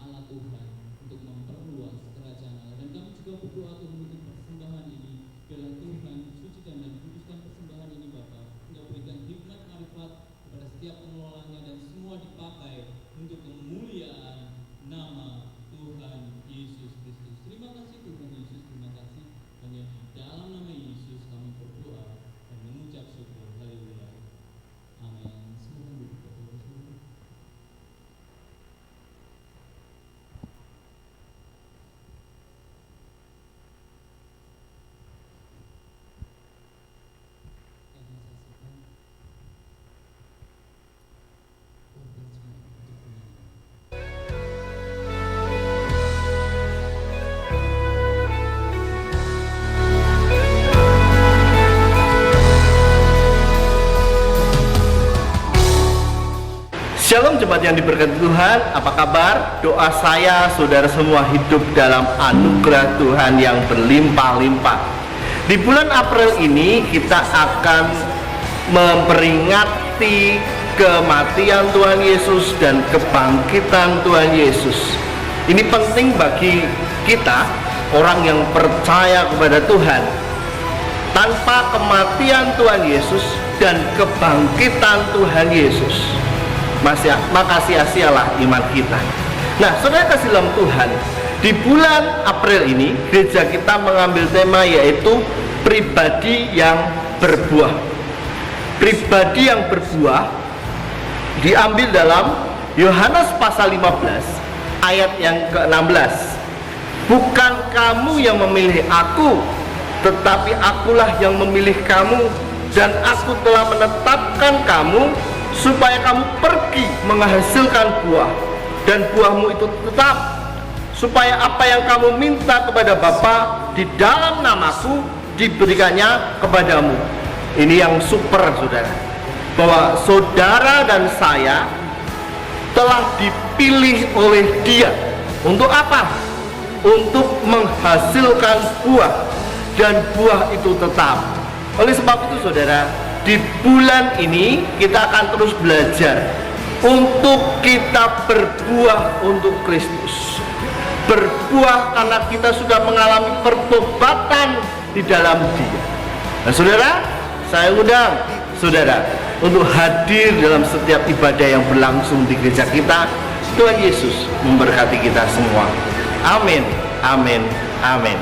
alat Tuhan untuk memperluas kerajaan Allah. Dan kami juga berdoa Tuhan untuk persembahan ini. Biarlah Tuhan sucikan dan kuduskan persembahan ini Bapa, hingga berikan hikmat marifat kepada setiap pengelolanya, dan semua dipakai untuk kemuliaan nama Tuhan Yesus Kristus. Terima kasih Tuhan Yesus, terima kasih. Hanya di dalam nama Yesus kami berdoa dan mengucap syukur. Haleluya. Amin. Semoga berdoa. Shalom jemaat yang diberkati Tuhan, apa kabar? Doa saya saudara semua hidup dalam anugerah Tuhan yang berlimpah-limpah. Di bulan April ini kita akan memperingati kematian Tuhan Yesus dan kebangkitan Tuhan Yesus. Ini penting bagi kita, orang yang percaya kepada Tuhan. Tanpa kematian Tuhan Yesus dan kebangkitan Tuhan Yesus, maka sia-sialah iman kita. Nah, saudara kasih dalam Tuhan, di bulan April ini gereja kita mengambil tema yaitu pribadi yang berbuah. Pribadi yang berbuah diambil dalam Yohanes pasal 15 ayat yang ke-16. Bukan kamu yang memilih aku, tetapi akulah yang memilih kamu, dan aku telah menetapkan kamu supaya kamu pergi menghasilkan buah, dan buahmu itu tetap, supaya apa yang kamu minta kepada Bapa di dalam namaku diberikannya kepadamu. Ini yang super saudara, bahwa saudara dan saya telah dipilih oleh Dia untuk apa? Untuk menghasilkan buah, dan buah itu tetap. Oleh sebab itu saudara, di bulan ini kita akan terus belajar untuk kita berbuah untuk Kristus. Berbuah karena kita sudah mengalami pertobatan di dalam Dia. Nah saudara, saya undang saudara untuk hadir dalam setiap ibadah yang berlangsung di gereja kita. Tuhan Yesus memberkati kita semua. Amin, amin, amin.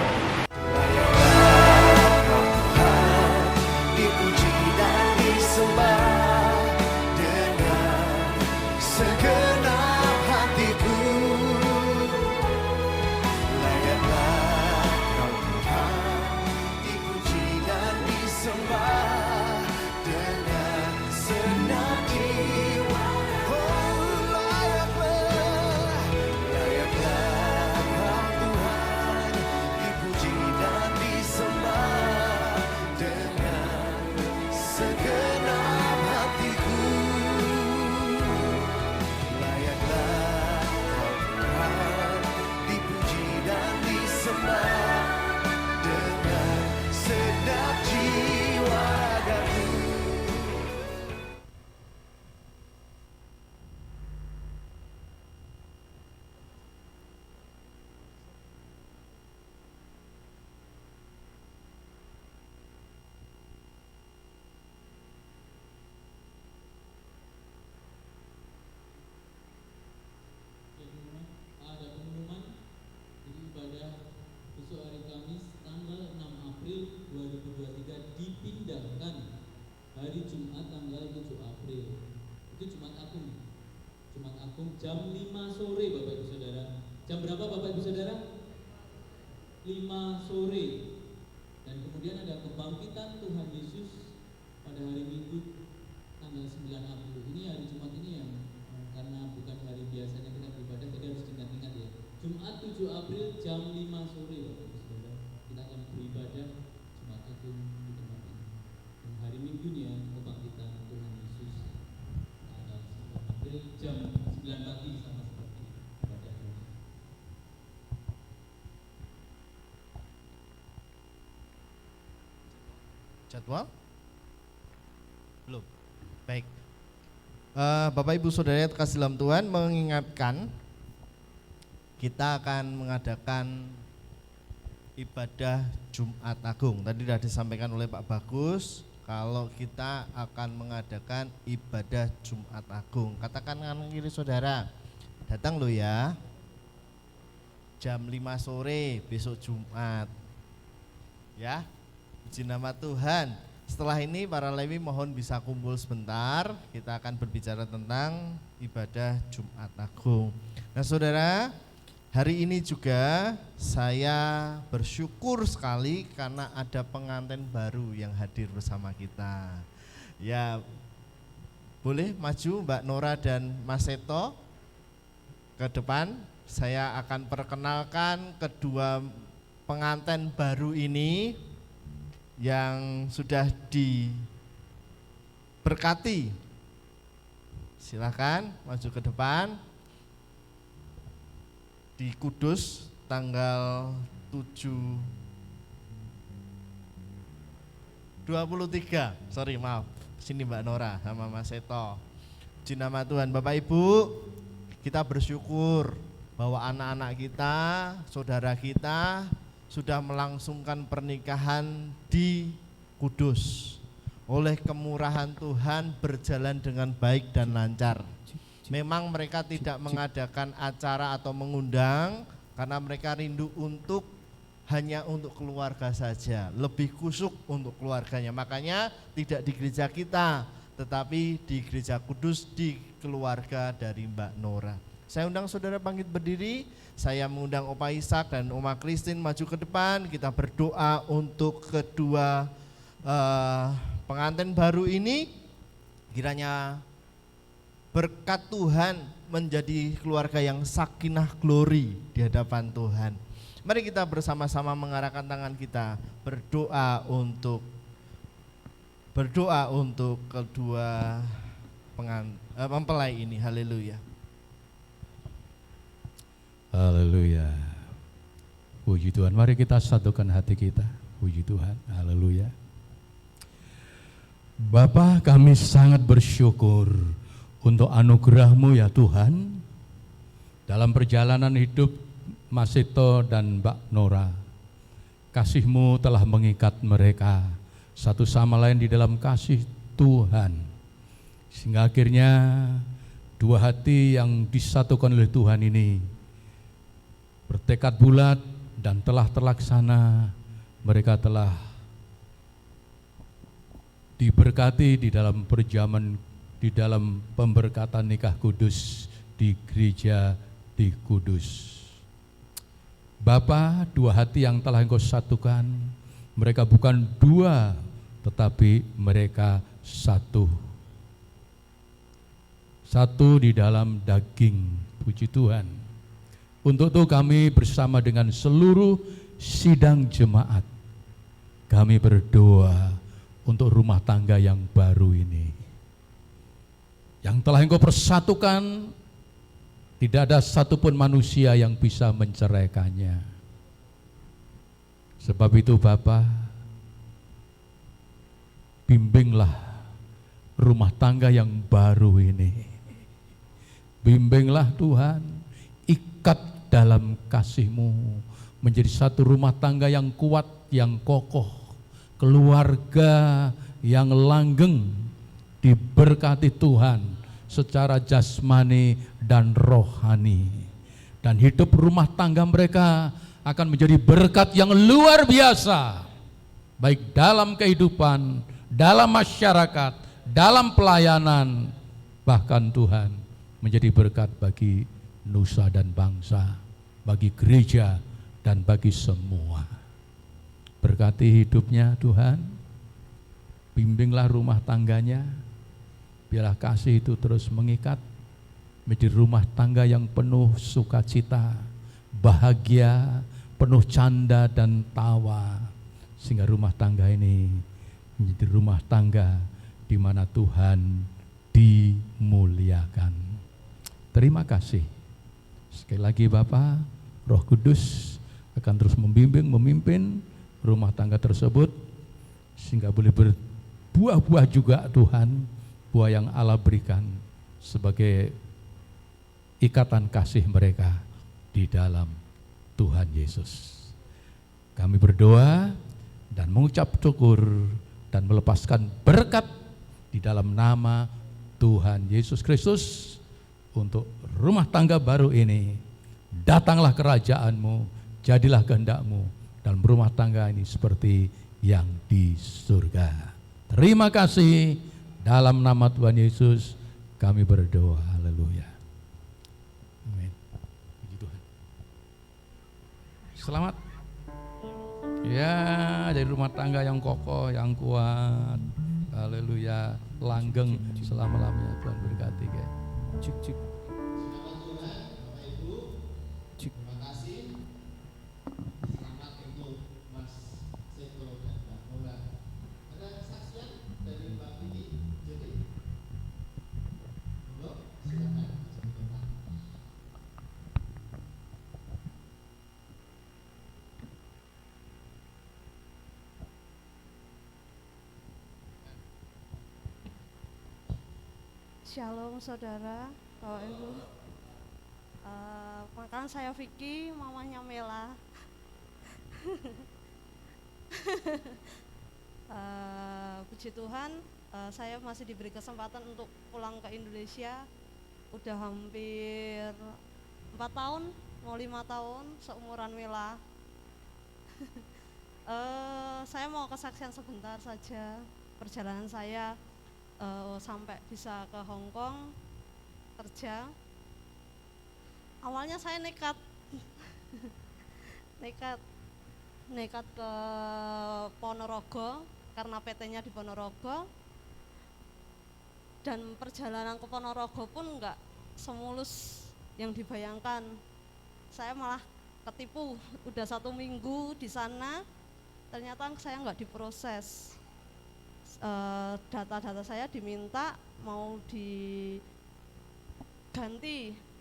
Ada pengumuman jadi ibadah besok hari Kamis tanggal 6 April 2023 dipindahkan hari Jumat tanggal 7 April. Itu Jumat Agung. Jumat Agung jam 5 sore Bapak Ibu Saudara. Jam berapa Bapak Ibu Saudara? 5 sore. Dan kemudian ada kebangkitan Tuhan Yesus pada hari Minggu tanggal 9 April. Ini hari Jumat ini yang karena bukan hari biasanya kita beribadah, jadi harus diingat-ingat ya. Jumat 7 April jam 5 sore Bapak Ibu Saudara, kita akan beribadah Jumat Agung di tempat ini. Dan hari Minggunya kebangkitan Tuhan Yesus tanggal 9 April jam 9 pagi sama seperti ibadah ini. Jadwal? Belum. Baik. Bapak Ibu Saudara yang terkasih dalam Tuhan, mengingatkan kita akan mengadakan ibadah Jumat Agung. Tadi sudah disampaikan oleh Pak Bagus kalau kita akan mengadakan ibadah Jumat Agung. Katakan kanan kiri saudara, datang lo ya. Jam 5 sore besok Jumat. Ya. Puji nama Tuhan. Setelah ini para Lewi mohon bisa kumpul sebentar. Kita akan berbicara tentang ibadah Jumat Agung. Nah saudara, hari ini juga saya bersyukur sekali karena ada pengantin baru yang hadir bersama kita. Ya, boleh maju Mbak Nora dan Mas Seto ke depan. Saya akan perkenalkan kedua pengantin baru ini yang sudah diberkati. Silakan maju ke depan. Di Kudus tanggal 23. Sorry, maaf. Sini Mbak Nora sama Mas Seto. Puji nama Tuhan. Bapak Ibu, kita bersyukur bahwa anak-anak kita, saudara kita sudah melangsungkan pernikahan di Kudus. Oleh kemurahan Tuhan berjalan dengan baik dan lancar. Memang mereka tidak mengadakan acara atau mengundang karena mereka rindu hanya untuk keluarga saja, lebih kusuk untuk keluarganya. Makanya tidak di gereja kita, tetapi di gereja Kudus, di keluarga dari Mbak Nora. Saya undang saudara bangkit berdiri. Saya mengundang Opa Ishak dan Oma Christine maju ke depan. Kita berdoa untuk kedua pengantin baru ini. Kiranya berkat Tuhan menjadi keluarga yang sakinah glory di hadapan Tuhan. Mari kita bersama-sama mengarahkan tangan kita berdoa untuk kedua mempelai ini. Haleluya. Haleluya. Puji Tuhan. Mari kita satukan hati kita. Puji Tuhan. Haleluya. Bapa, kami sangat bersyukur untuk anugerah-Mu ya Tuhan dalam perjalanan hidup Mas Seto dan Mbak Nora. Kasih-Mu telah mengikat mereka satu sama lain di dalam kasih Tuhan, sehingga akhirnya dua hati yang disatukan oleh Tuhan ini bertekad bulat dan telah terlaksana. Mereka telah diberkati di dalam perjamuan, di dalam pemberkatan nikah kudus di gereja di Kudus. Bapa, dua hati yang telah Engkau satukan, mereka bukan dua, tetapi mereka satu. Satu di dalam daging, puji Tuhan. Untuk itu kami bersama dengan seluruh sidang jemaat, kami berdoa untuk rumah tangga yang baru ini, yang telah Engkau persatukan. Tidak ada satupun manusia yang bisa menceraikannya. Sebab itu Bapa, bimbinglah rumah tangga yang baru ini. Bimbinglah Tuhan, ikat dalam kasih-Mu menjadi satu rumah tangga yang kuat, yang kokoh, keluarga yang langgeng, diberkati Tuhan secara jasmani dan rohani, dan hidup rumah tangga mereka akan menjadi berkat yang luar biasa, baik dalam kehidupan, dalam masyarakat, dalam pelayanan, bahkan Tuhan menjadi berkat bagi nusa dan bangsa, bagi gereja dan bagi semua. Berkati hidupnya Tuhan, bimbinglah rumah tangganya, biarlah kasih itu terus mengikat menjadi rumah tangga yang penuh sukacita, bahagia, penuh canda dan tawa, sehingga rumah tangga ini menjadi rumah tangga di mana Tuhan dimuliakan. Terima kasih. Sekali lagi Bapa, Roh Kudus akan terus membimbing, memimpin rumah tangga tersebut, sehingga boleh berbuah-buah juga Tuhan, buah yang Allah berikan sebagai ikatan kasih mereka di dalam Tuhan Yesus. Kami berdoa dan mengucap syukur dan melepaskan berkat di dalam nama Tuhan Yesus Kristus untuk rumah tangga baru ini. Datanglah kerajaan-Mu, jadilah kehendak-Mu dalam rumah tangga ini seperti yang di surga. Terima kasih. Dalam nama Tuhan Yesus kami berdoa. Haleluya. Amin. Puji Tuhan. Selamat. Ya, dari rumah tangga yang kokoh, yang kuat. Haleluya. Langgeng selama-lamanya. Tuhan berkati. Cik cik. Shalom saudara, Bapak Ibu. Perkenalkan saya Vicky, mamanya Mela. Puji Tuhan, saya masih diberi kesempatan untuk pulang ke Indonesia. Udah hampir 4 tahun, mau 5 tahun, seumuran Mela. Saya mau kesaksian sebentar saja perjalanan saya sampai bisa ke Hong Kong kerja. Awalnya saya nekat nekat ke Ponorogo karena PT-nya di Ponorogo, dan perjalanan ke Ponorogo pun enggak semulus yang dibayangkan. Saya malah ketipu, udah 1 minggu di sana, ternyata saya enggak diproses. Data-data saya diminta mau diganti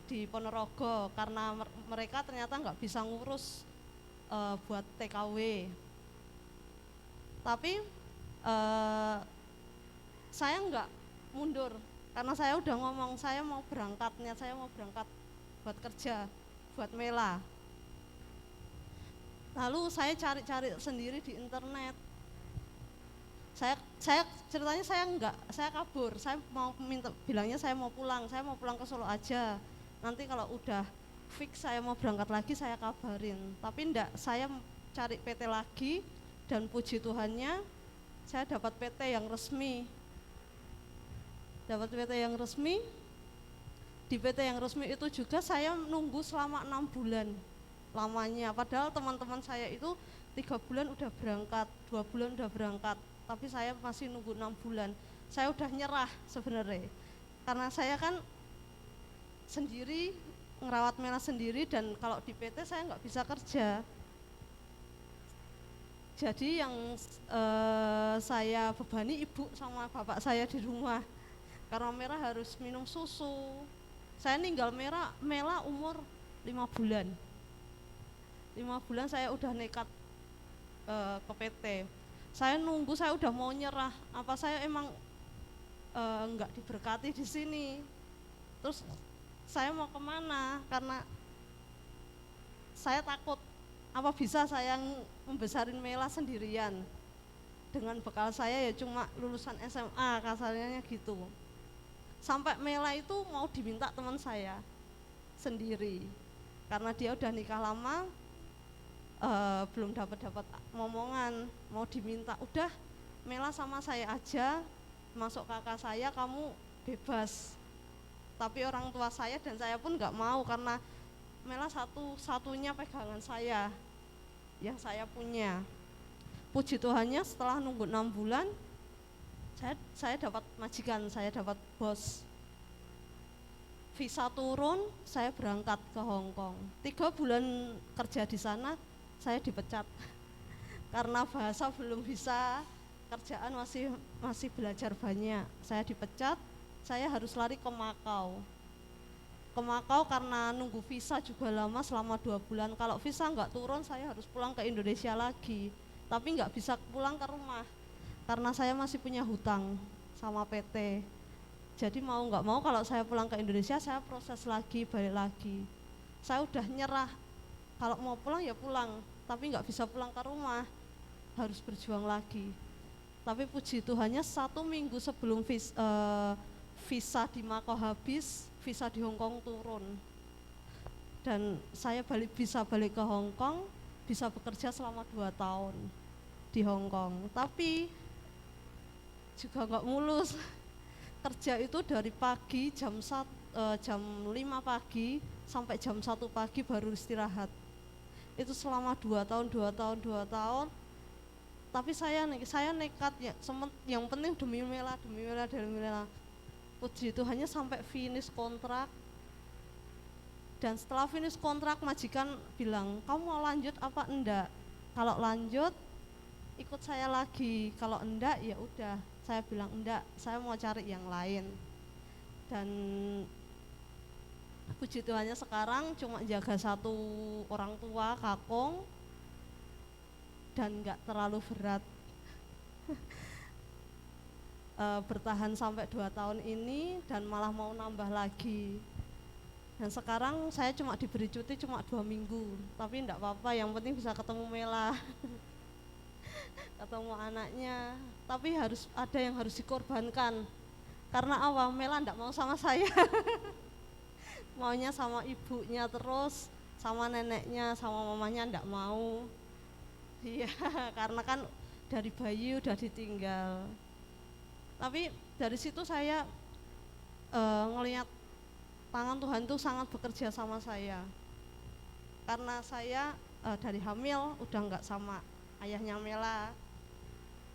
di Ponorogo karena mereka ternyata nggak bisa ngurus buat TKW. Tapi saya nggak mundur karena saya udah ngomong saya mau berangkat buat kerja, buat Mela. Lalu saya cari-cari sendiri di internet. Saya ceritanya saya kabur. Saya mau bilangnya saya mau pulang ke Solo aja. Nanti kalau udah fix saya mau berangkat lagi saya kabarin. Tapi enggak, saya cari PT lagi dan puji Tuhannya saya dapat PT yang resmi. Di PT yang resmi itu juga saya nunggu selama 6 bulan lamanya. Padahal teman-teman saya itu 3 bulan udah berangkat, 2 bulan udah berangkat, tapi saya masih nunggu 6 bulan. Saya udah nyerah sebenarnya, karena saya kan sendiri, ngerawat Mela sendiri, dan kalau di PT saya nggak bisa kerja. Jadi yang saya bebani ibu sama bapak saya di rumah, karena Mela harus minum susu. Saya ninggal Mela umur 5 bulan. 5 bulan saya udah nekat ke PT. Saya nunggu, saya udah mau nyerah. Apa saya emang enggak diberkati di sini? Terus saya mau kemana? Karena saya takut, apa bisa saya membesarin Mela sendirian? Dengan bekal saya ya cuma lulusan SMA, kasarnya gitu. Sampai Mela itu mau diminta teman saya sendiri, karena dia udah nikah lama, belum dapat momongan, mau diminta, udah Mela sama saya aja, masuk kakak saya, kamu bebas. Tapi orang tua saya dan saya pun nggak mau, karena Mela satu-satunya pegangan saya yang saya punya. Puji Tuhannya setelah nunggu 6 bulan, saya dapat majikan, saya dapat bos. Visa turun, saya berangkat ke Hong Kong. 3 bulan kerja di sana, saya dipecat karena bahasa belum bisa, kerjaan masih belajar banyak. Saya dipecat, saya harus lari ke Makau. Ke Makau karena nunggu visa juga lama, selama 2 bulan. Kalau visa nggak turun, saya harus pulang ke Indonesia lagi. Tapi nggak bisa pulang ke rumah, karena saya masih punya hutang sama PT. Jadi mau nggak mau kalau saya pulang ke Indonesia, saya proses lagi, balik lagi. Saya udah nyerah, kalau mau pulang ya pulang, tapi nggak bisa pulang ke rumah, harus berjuang lagi. Tapi puji Tuhannya 1 minggu sebelum visa di Makau habis, visa di Hong Kong turun. Dan saya bisa balik ke Hong Kong, bisa bekerja selama 2 tahun di Hong Kong. Tapi juga nggak mulus. Kerja itu dari pagi jam 5 pagi sampai jam 1 pagi baru istirahat. Itu selama 2 tahun. Tapi saya nekat ya, yang penting demi Mela. Puji Tuhannya sampai finish kontrak. Dan setelah finish kontrak, majikan bilang, kamu mau lanjut apa enggak? Kalau lanjut, ikut saya lagi. Kalau enggak, ya udah. Saya bilang enggak, saya mau cari yang lain. Dan puji Tuhannya sekarang cuma jaga 1 orang tua, kakung, dan enggak terlalu berat. Bertahan sampai 2 tahun ini, dan malah mau nambah lagi. Dan sekarang saya cuma diberi cuti cuma 2 minggu, tapi enggak apa-apa, yang penting bisa ketemu Mela. Ketemu anaknya. Tapi ada yang harus dikorbankan, karena awal Mela enggak mau sama saya. Maunya sama ibunya terus, sama neneknya, sama mamanya enggak mau. Iya, karena kan dari bayi udah ditinggal. Tapi dari situ saya ngelihat tangan Tuhan itu sangat bekerja sama saya. Karena saya dari hamil udah enggak sama ayahnya Mela.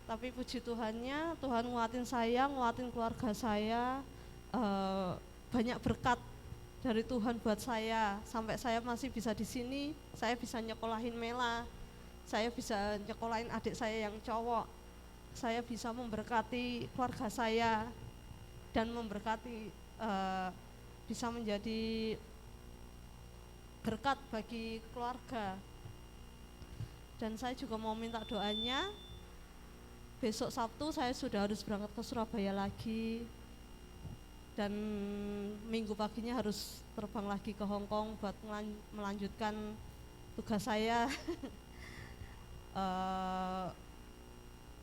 Tapi puji Tuhannya, Tuhan nguatin saya, nguatin keluarga saya, banyak berkat dari Tuhan buat saya. Sampai saya masih bisa di sini, saya bisa nyekolahin Mela, saya bisa nyekolahin adik saya yang cowok, saya bisa memberkati keluarga saya, dan memberkati, bisa menjadi berkat bagi keluarga. Dan saya juga mau minta doanya, besok Sabtu saya sudah harus berangkat ke Surabaya lagi, dan Minggu paginya harus terbang lagi ke Hong Kong buat melanjutkan tugas saya.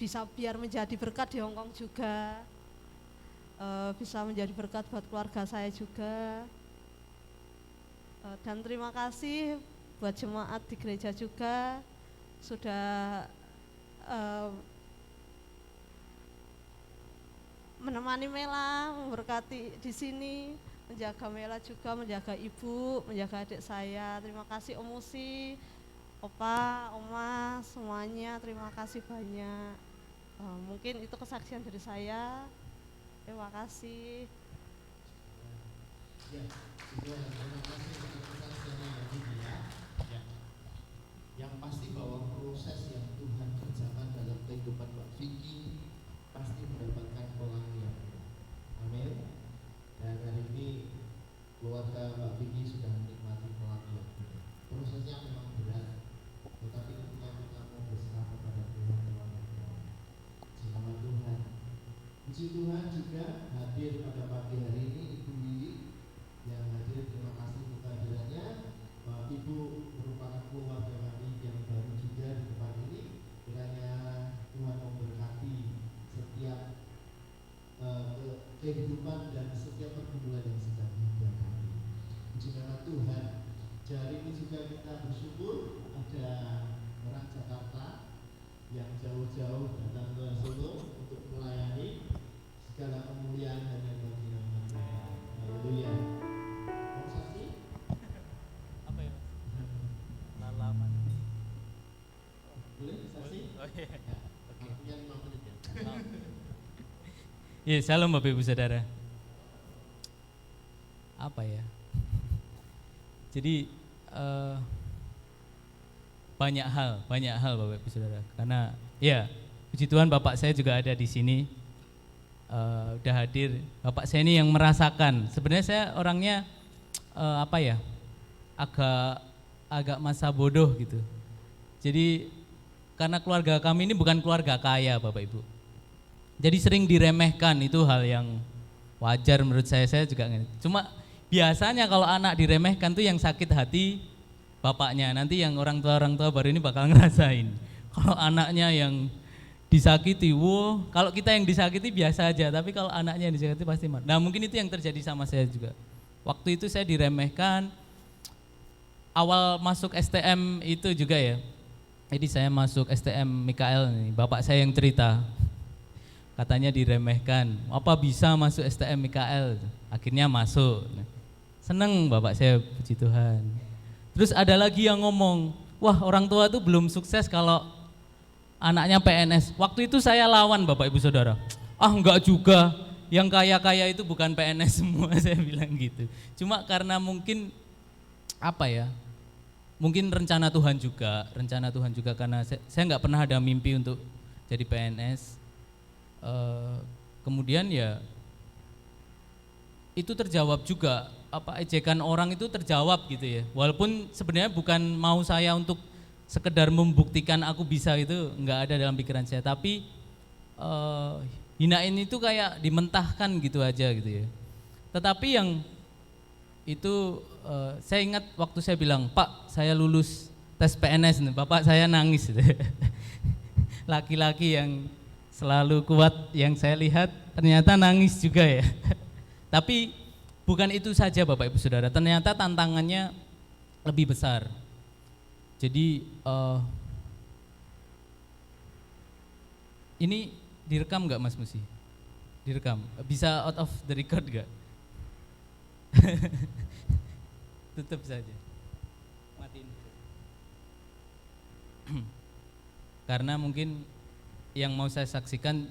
bisa biar menjadi berkat di Hong Kong juga, bisa menjadi berkat buat keluarga saya juga. Dan terima kasih buat jemaat di gereja juga sudah menemani Mela, memberkati di sini, menjaga Mela juga, menjaga ibu, menjaga adik saya. Terima kasih Om Musi, Opa, Oma, semuanya terima kasih banyak. Mungkin itu kesaksian dari saya. Terima kasih. Ya, terima kasih untuk kesaksiannya Mbak Vicky ya. Ya. Yang pasti bahwa proses yang Tuhan kerjakan dalam kehidupan Mbak Vicky pasti mendapatkan pelangian. Amin. Dan hari ini keluarga Mbak Vicky sudah menikmati pelangian. Prosesnya memang berat, tetapi ketika kita mau berserah kepada Tuhan, selamat Tuhan. Puji Tuhan juga hadir pada pagi hari ini Ibu Lili yang hadir. Terima kasih untuk kehadirannya. Ibu merupakan keluarga kami yang baru juga di depan ini. Kiranya Tuhan memberkati setiap kehidupan dan setiap pergumulan yang sedang dihadapi. Puji nama Tuhan. Hari ini juga kita bersyukur ada orang Jakarta yang jauh-jauh datang ke Solo untuk melayani. Segala kemuliaan hanya bagi nama Tuhan. Haleluya. Mau saksi? Apa ya? Lalaman. Boleh saksi? Oh iya. Ya. Oke. Punya 5 menit ya. Ya, salam Bapak Ibu Saudara. Apa ya? Jadi banyak hal Bapak Ibu Saudara. Karena ya, puji Tuhan Bapak saya juga ada di sini. Udah hadir. Bapak saya ini yang merasakan. Sebenarnya saya orangnya apa ya? Agak masa bodoh gitu. Jadi karena keluarga kami ini bukan keluarga kaya Bapak Ibu. Jadi sering diremehkan, itu hal yang wajar menurut saya juga. Cuma biasanya kalau anak diremehkan tuh yang sakit hati bapaknya, nanti yang orang tua baru ini bakal ngerasain. Kalau anaknya yang disakiti, kalau kita yang disakiti biasa aja, tapi kalau anaknya yang disakiti pasti marah. Nah mungkin itu yang terjadi sama saya juga. Waktu itu saya diremehkan, awal masuk STM itu juga ya. Jadi saya masuk STM Mikael nih, bapak saya yang cerita. Katanya diremehkan, apa bisa masuk STM Mikael? Akhirnya masuk. Seneng bapak saya, puji Tuhan. Terus ada lagi yang ngomong, wah orang tua tuh belum sukses kalau anaknya PNS. Waktu itu saya lawan Bapak Ibu Saudara. Ah enggak juga, yang kaya-kaya itu bukan PNS semua, saya bilang gitu. Cuma karena mungkin apa ya, mungkin rencana Tuhan juga karena saya enggak pernah ada mimpi untuk jadi PNS. Kemudian ya itu terjawab juga, apa ejekan orang itu terjawab gitu ya. Walaupun sebenarnya bukan mau saya untuk sekedar membuktikan aku bisa, itu enggak ada dalam pikiran saya, tapi hinain itu kayak dimentahkan gitu aja gitu ya. Tetapi yang itu saya ingat waktu saya bilang, Pak saya lulus tes PNS, bapak saya nangis gitu. Laki-laki yang selalu kuat yang saya lihat ternyata nangis juga ya. Tapi bukan itu saja Bapak Ibu Saudara, ternyata tantangannya lebih besar. Jadi ini direkam nggak Mas Musi? Direkam, bisa out of the record nggak? Tutup saja, matiin. Karena mungkin yang mau saya saksikan